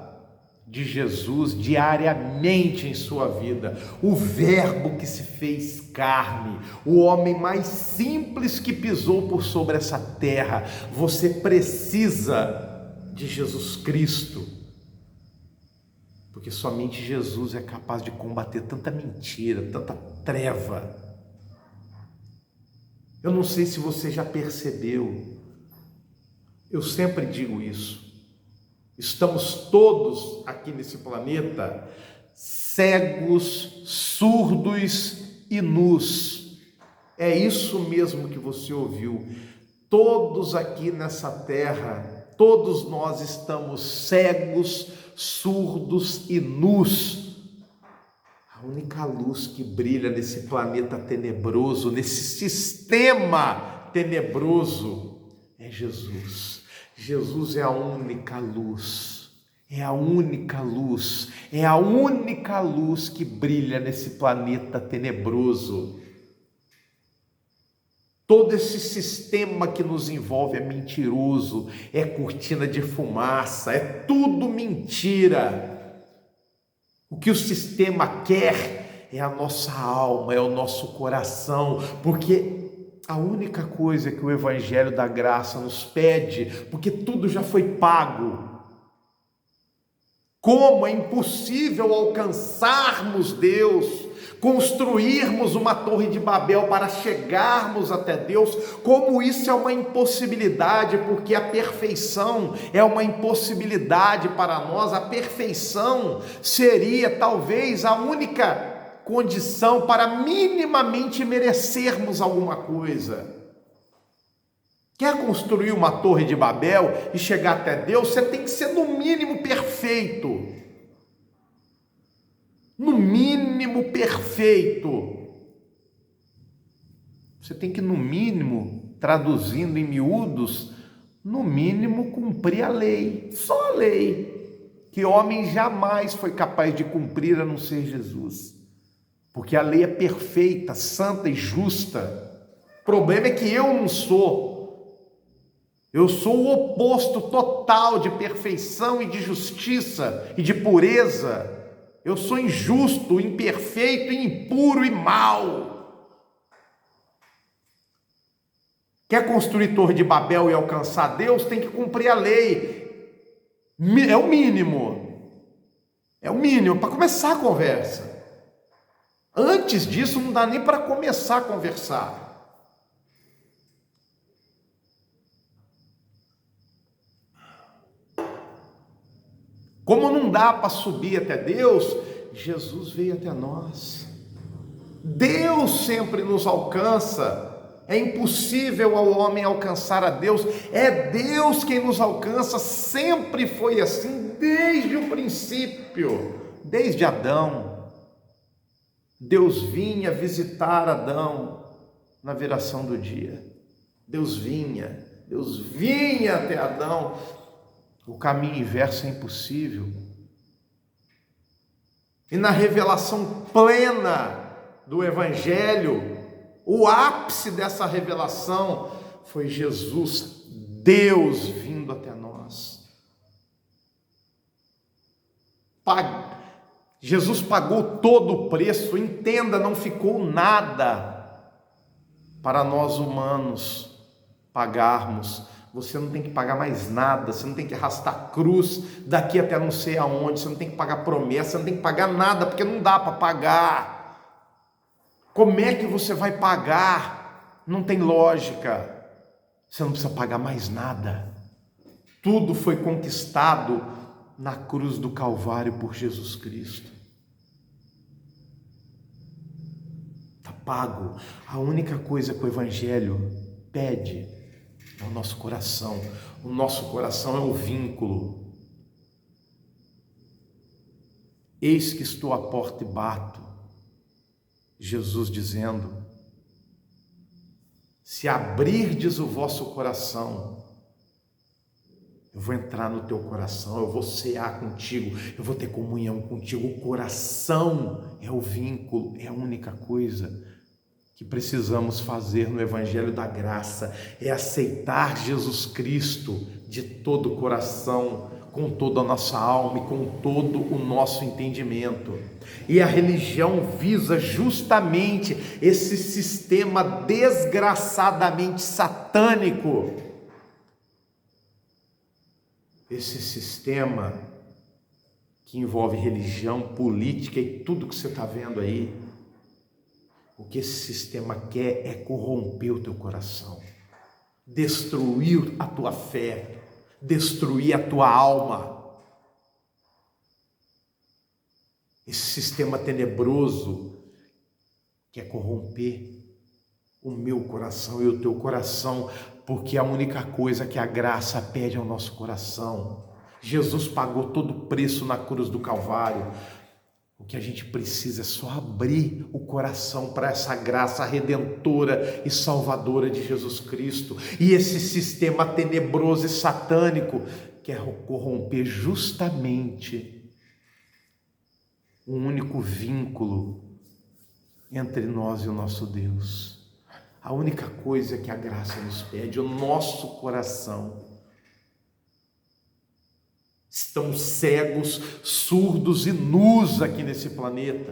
de Jesus diariamente em sua vida, o Verbo que se fez carne, o homem mais simples que pisou por sobre essa terra. Você precisa de Jesus Cristo, porque somente Jesus é capaz de combater tanta mentira, tanta treva. Eu não sei se você já percebeu, eu sempre digo isso. Estamos todos aqui nesse planeta cegos, surdos e nus. É isso mesmo que você ouviu. Todos aqui nessa terra, todos nós estamos cegos, surdos e nus. A única luz que brilha nesse planeta tenebroso, nesse sistema tenebroso, é Jesus. Jesus é a única luz, é a única luz, é a única luz que brilha nesse planeta tenebroso. Todo esse sistema que nos envolve é mentiroso, é cortina de fumaça, é tudo mentira. O que o sistema quer é a nossa alma, é o nosso coração, porque a única coisa que o Evangelho da Graça nos pede, porque tudo já foi pago. Como é impossível alcançarmos Deus, construirmos uma torre de Babel para chegarmos até Deus, como isso é uma impossibilidade, porque a perfeição é uma impossibilidade para nós. A perfeição seria talvez a única condição para minimamente merecermos alguma coisa. Quer construir uma torre de Babel e chegar até Deus? Você tem que ser no mínimo perfeito. No mínimo perfeito. Você tem que, no mínimo, traduzindo em miúdos, no mínimo cumprir a lei. Só a lei. Que homem jamais foi capaz de cumprir a não ser Jesus. Porque a lei é perfeita, santa e justa. O problema é que eu não sou. Eu sou o oposto total de perfeição e de justiça e de pureza. Eu sou injusto, imperfeito, impuro e mau. Quer construir torre de Babel e alcançar Deus? Tem que cumprir a lei. É o mínimo. É o mínimo para começar a conversa. Antes disso, não dá nem para começar a conversar. Como não dá para subir até Deus, Jesus veio até nós. Deus sempre nos alcança. É impossível ao homem alcançar a Deus, é Deus quem nos alcança, sempre foi assim, desde o princípio, desde Adão. Deus vinha visitar Adão na viração do dia, Deus vinha até Adão. O caminho inverso é impossível. E na revelação plena do Evangelho, o ápice dessa revelação foi Jesus, Deus vindo até nós. Jesus pagou todo o preço, entenda, não ficou nada para nós humanos pagarmos. Você não tem que pagar mais nada, você não tem que arrastar cruz daqui até não sei aonde, você não tem que pagar promessa, você não tem que pagar nada, porque não dá para pagar. Como é que você vai pagar? Não tem lógica. Você não precisa pagar mais nada. Tudo foi conquistado na cruz do Calvário por Jesus Cristo. Está pago. A única coisa que o Evangelho pede é o nosso coração. O nosso coração é o vínculo. Eis que estou à porta e bato. Jesus dizendo: se abrirdes o vosso coração, eu vou entrar no teu coração, eu vou cear contigo, eu vou ter comunhão contigo. O coração é o vínculo, é a única coisa que precisamos fazer no Evangelho da Graça, é aceitar Jesus Cristo de todo o coração, com toda a nossa alma e com todo o nosso entendimento. E a religião visa justamente esse sistema desgraçadamente satânico, esse sistema que envolve religião, política e tudo que você está vendo aí. O que esse sistema quer é corromper o teu coração, destruir a tua fé, destruir a tua alma. Esse sistema tenebroso quer corromper o meu coração e o teu coração, porque a única coisa que a graça pede ao nosso coração. Jesus pagou todo o preço na cruz do Calvário. O que a gente precisa é só abrir o coração para essa graça redentora e salvadora de Jesus Cristo. E esse sistema tenebroso e satânico quer corromper justamente o único vínculo entre nós e o nosso Deus. A única coisa que a graça nos pede, o nosso coração. Estamos cegos, surdos e nus aqui nesse planeta.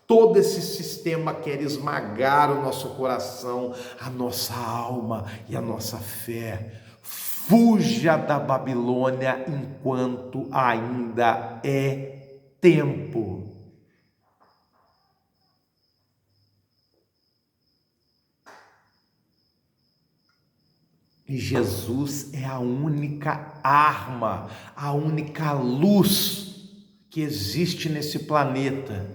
Todo esse sistema quer esmagar o nosso coração, a nossa alma e a nossa fé. Fuja da Babilônia enquanto ainda é tempo. E Jesus é a única arma, a única luz que existe nesse planeta.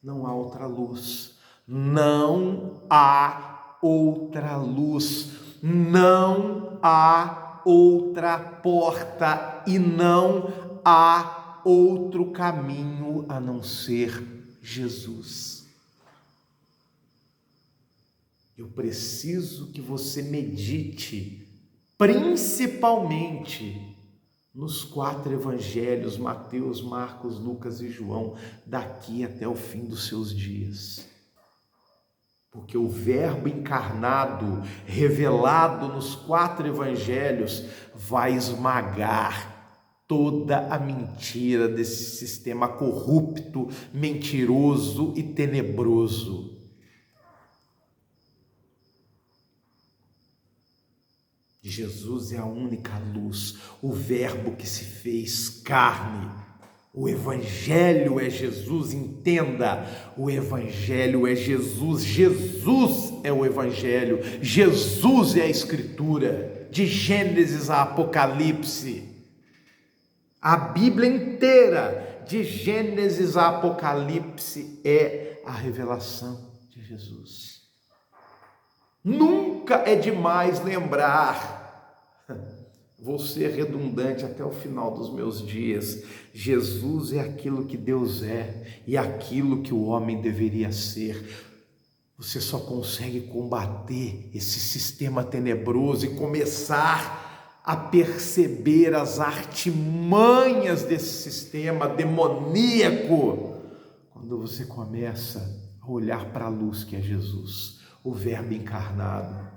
Não há outra luz, não há outra luz, não há outra porta e não há outro caminho a não ser Jesus. Eu preciso que você medite, principalmente nos 4 evangelhos, Mateus, Marcos, Lucas e João, daqui até o fim dos seus dias. Porque o Verbo encarnado, revelado nos 4 evangelhos, vai esmagar toda a mentira desse sistema corrupto, mentiroso e tenebroso. Jesus é a única luz, o Verbo que se fez carne. O Evangelho é Jesus, entenda, o Evangelho é Jesus, Jesus é o Evangelho, Jesus é a Escritura, de Gênesis a Apocalipse. A Bíblia inteira, de Gênesis a Apocalipse, é a revelação de Jesus. Nunca é demais lembrar, vou ser redundante até o final dos meus dias, Jesus é aquilo que Deus é e aquilo que o homem deveria ser. Você só consegue combater esse sistema tenebroso e começar a perceber as artimanhas desse sistema demoníaco quando você começa a olhar para a luz que é Jesus, o Verbo encarnado.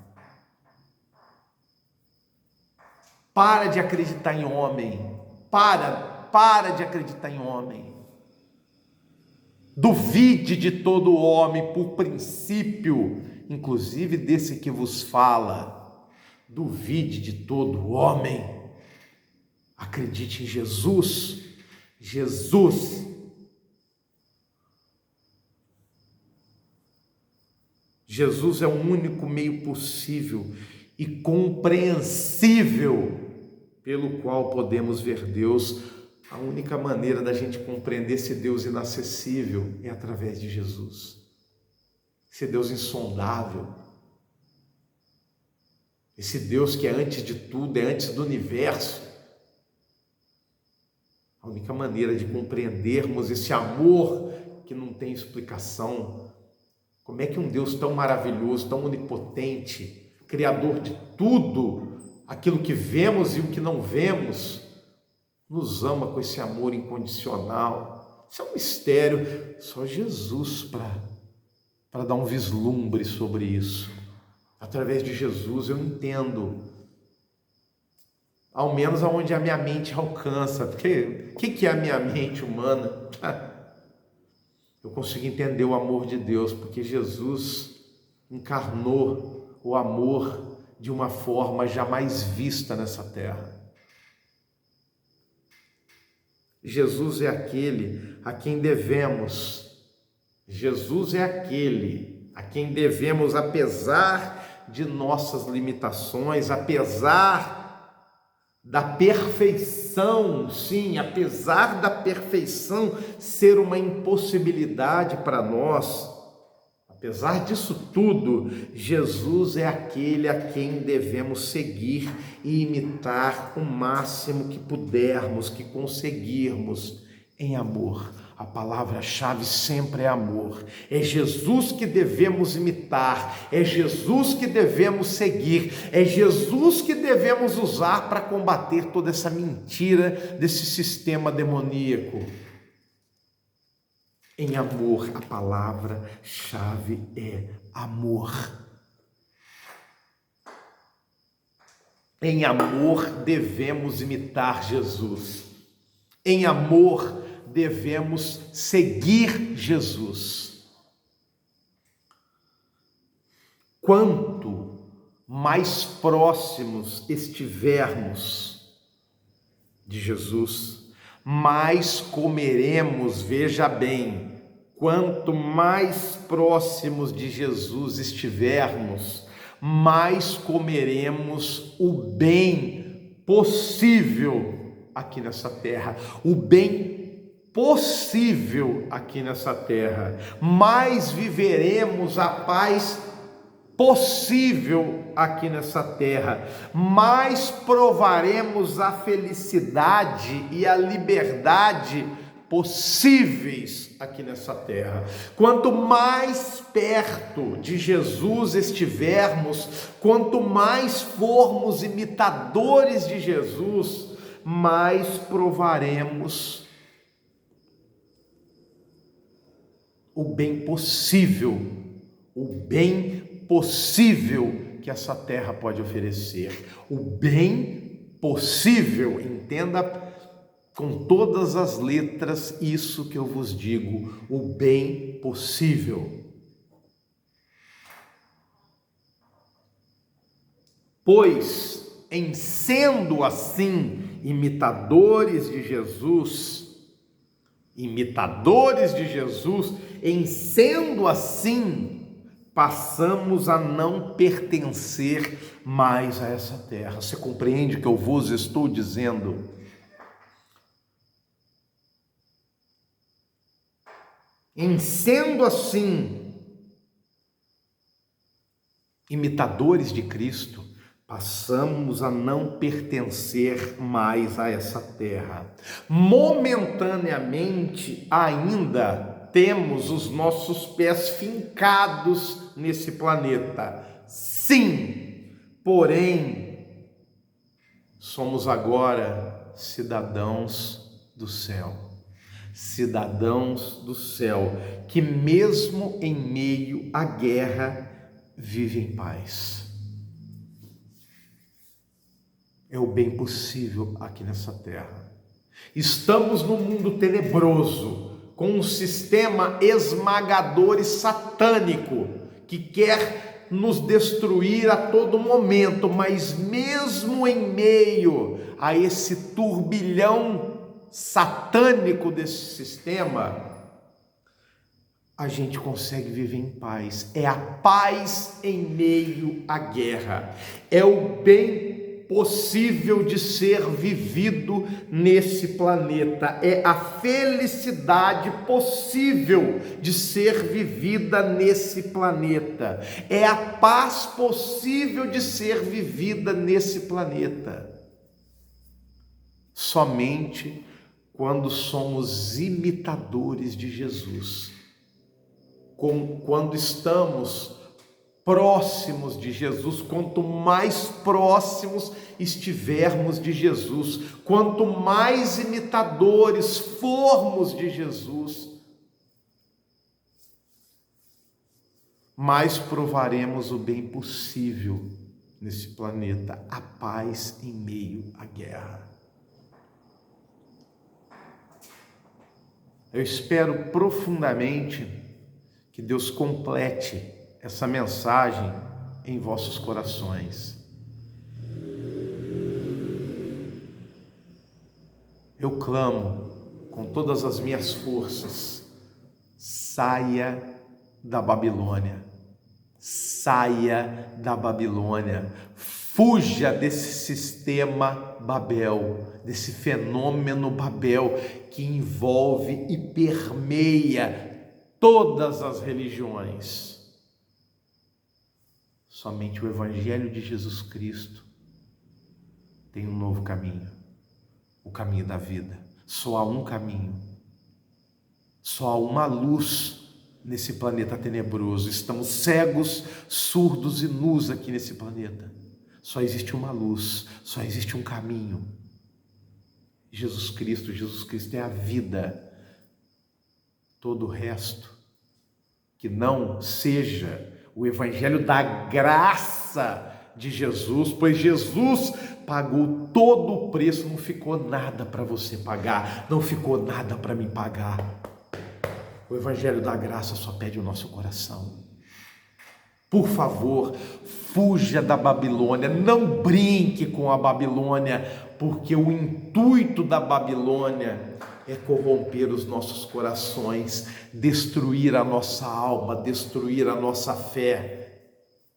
Para de acreditar em homem. Para de acreditar em homem. Duvide de todo homem por princípio, inclusive desse que vos fala. Duvide de todo homem. Acredite em Jesus. Jesus. Jesus é o único meio possível e compreensível pelo qual podemos ver Deus. A única maneira da gente compreender esse Deus inacessível é através de Jesus. Esse Deus insondável. Esse Deus que é antes de tudo, é antes do universo. A única maneira de compreendermos esse amor que não tem explicação. Como é que um Deus tão maravilhoso, tão onipotente, criador de tudo, aquilo que vemos e o que não vemos, nos ama com esse amor incondicional? Isso é um mistério, só Jesus para dar um vislumbre sobre isso. Através de Jesus eu entendo, ao menos aonde a minha mente alcança, porque o que é a minha mente humana? Eu consigo entender o amor de Deus, porque Jesus encarnou o amor de uma forma jamais vista nessa terra. Jesus é aquele a quem devemos, apesar de nossas limitações, apesar da perfeição, sim, apesar da perfeição ser uma impossibilidade para nós, apesar disso tudo, Jesus é aquele a quem devemos seguir e imitar o máximo que pudermos, que conseguirmos, em amor. A palavra-chave sempre é amor. É Jesus que devemos imitar, é Jesus que devemos seguir, é Jesus que devemos usar para combater toda essa mentira desse sistema demoníaco. Em amor, a palavra-chave é amor. Em amor devemos imitar Jesus. Em amor devemos seguir Jesus. Quanto mais próximos estivermos de Jesus, mais comeremos, veja bem, quanto mais próximos de Jesus estivermos, mais comeremos o bem possível aqui nessa terra, o bem possível aqui nessa terra, mais viveremos a paz possível aqui nessa terra, mais provaremos a felicidade e a liberdade possíveis aqui nessa terra. Quanto mais perto de Jesus estivermos, quanto mais formos imitadores de Jesus, mais provaremos o bem possível, que essa terra pode oferecer. O bem possível, entenda com todas as letras isso que eu vos digo, o bem possível. Pois, em sendo assim imitadores de Jesus, em sendo assim, passamos a não pertencer mais a essa terra. Você compreende o que eu vos estou dizendo? Em sendo assim, imitadores de Cristo, passamos a não pertencer mais a essa terra. Momentaneamente ainda temos os nossos pés fincados nesse planeta. Sim, porém, somos agora cidadãos do céu. Cidadãos do céu, que mesmo em meio à guerra, vivem em paz. É o bem possível aqui nessa terra. Estamos num mundo tenebroso, com um sistema esmagador e satânico, que quer nos destruir a todo momento, mas mesmo em meio a esse turbilhão satânico desse sistema, a gente consegue viver em paz. É a paz em meio à guerra. É o bem possível de ser vivido nesse planeta. É a felicidade possível de ser vivida nesse planeta. É a paz possível de ser vivida nesse planeta. Somente quando somos imitadores de Jesus. Quando estamos próximos de Jesus, quanto mais próximos estivermos de Jesus, quanto mais imitadores formos de Jesus, mais provaremos o bem possível nesse planeta, a paz em meio à guerra. Eu espero profundamente que Deus complete essa mensagem em vossos corações. Eu clamo com todas as minhas forças: saia da Babilônia, saia da Babilônia, fuja desse sistema Babel, desse fenômeno Babel que envolve e permeia todas as religiões. Somente o Evangelho de Jesus Cristo tem um novo caminho, o caminho da vida. Só há um caminho, só há uma luz nesse planeta tenebroso. Estamos cegos, surdos e nus aqui nesse planeta. Só existe uma luz, só existe um caminho. Jesus Cristo é a vida. Todo o resto que não seja o Evangelho da graça de Jesus, pois Jesus pagou todo o preço, não ficou nada para você pagar, não ficou nada para mim pagar. O Evangelho da graça só pede o nosso coração. Por favor, fuja da Babilônia, não brinque com a Babilônia, porque o intuito da Babilônia é corromper os nossos corações, destruir a nossa alma, destruir a nossa fé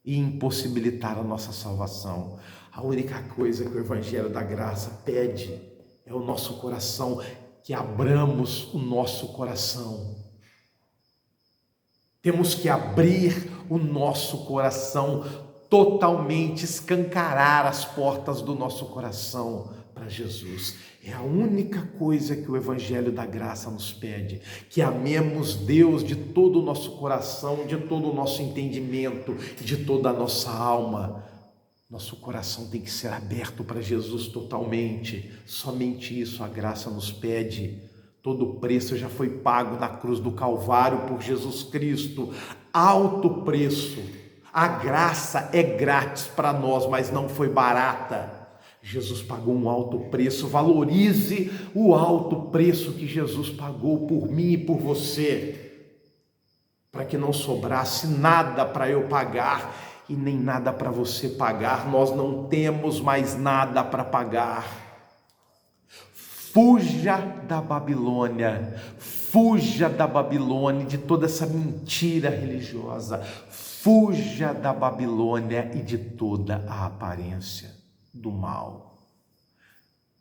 e impossibilitar a nossa salvação. A única coisa que o Evangelho da Graça pede é o nosso coração, que abramos o nosso coração. Temos que abrir o nosso coração totalmente, escancarar as portas do nosso coração para Jesus. É a única coisa que o Evangelho da Graça nos pede, que amemos Deus de todo o nosso coração, de todo o nosso entendimento, de toda a nossa alma. Nosso coração tem que ser aberto para Jesus totalmente. Somente isso a graça nos pede. Todo o preço já foi pago na cruz do Calvário por Jesus Cristo. Alto preço. A graça é grátis para nós, mas não foi barata. Jesus pagou um alto preço. Valorize o alto preço que Jesus pagou por mim e por você, para que não sobrasse nada para eu pagar e nem nada para você pagar. Nós não temos mais nada para pagar. Fuja da Babilônia, fuja da Babilônia, de toda essa mentira religiosa. Fuja da Babilônia e de toda a aparência do mal.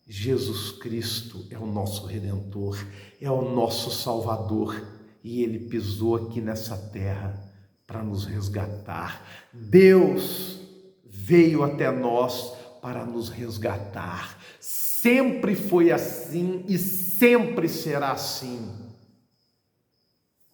Jesus Cristo é o nosso Redentor, é o nosso Salvador, e Ele pisou aqui nessa terra para nos resgatar. Deus veio até nós para nos resgatar. Sempre foi assim e sempre será assim.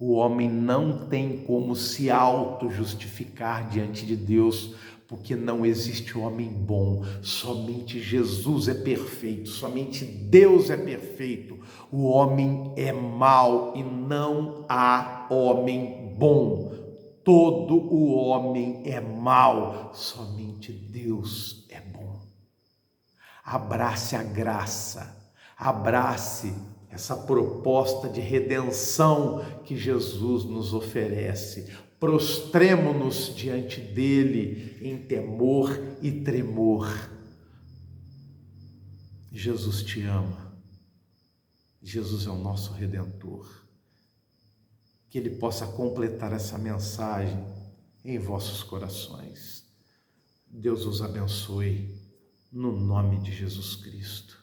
O homem não tem como se auto-justificar diante de Deus, porque não existe homem bom. Somente Jesus é perfeito, somente Deus é perfeito. O homem é mau e não há homem bom. Todo o homem é mau, somente Deus é bom. Abrace a graça, abrace essa proposta de redenção que Jesus nos oferece. Prostremo-nos diante dele em temor e tremor. Jesus te ama. Jesus é o nosso Redentor. Que ele possa completar essa mensagem em vossos corações. Deus os abençoe, no nome de Jesus Cristo.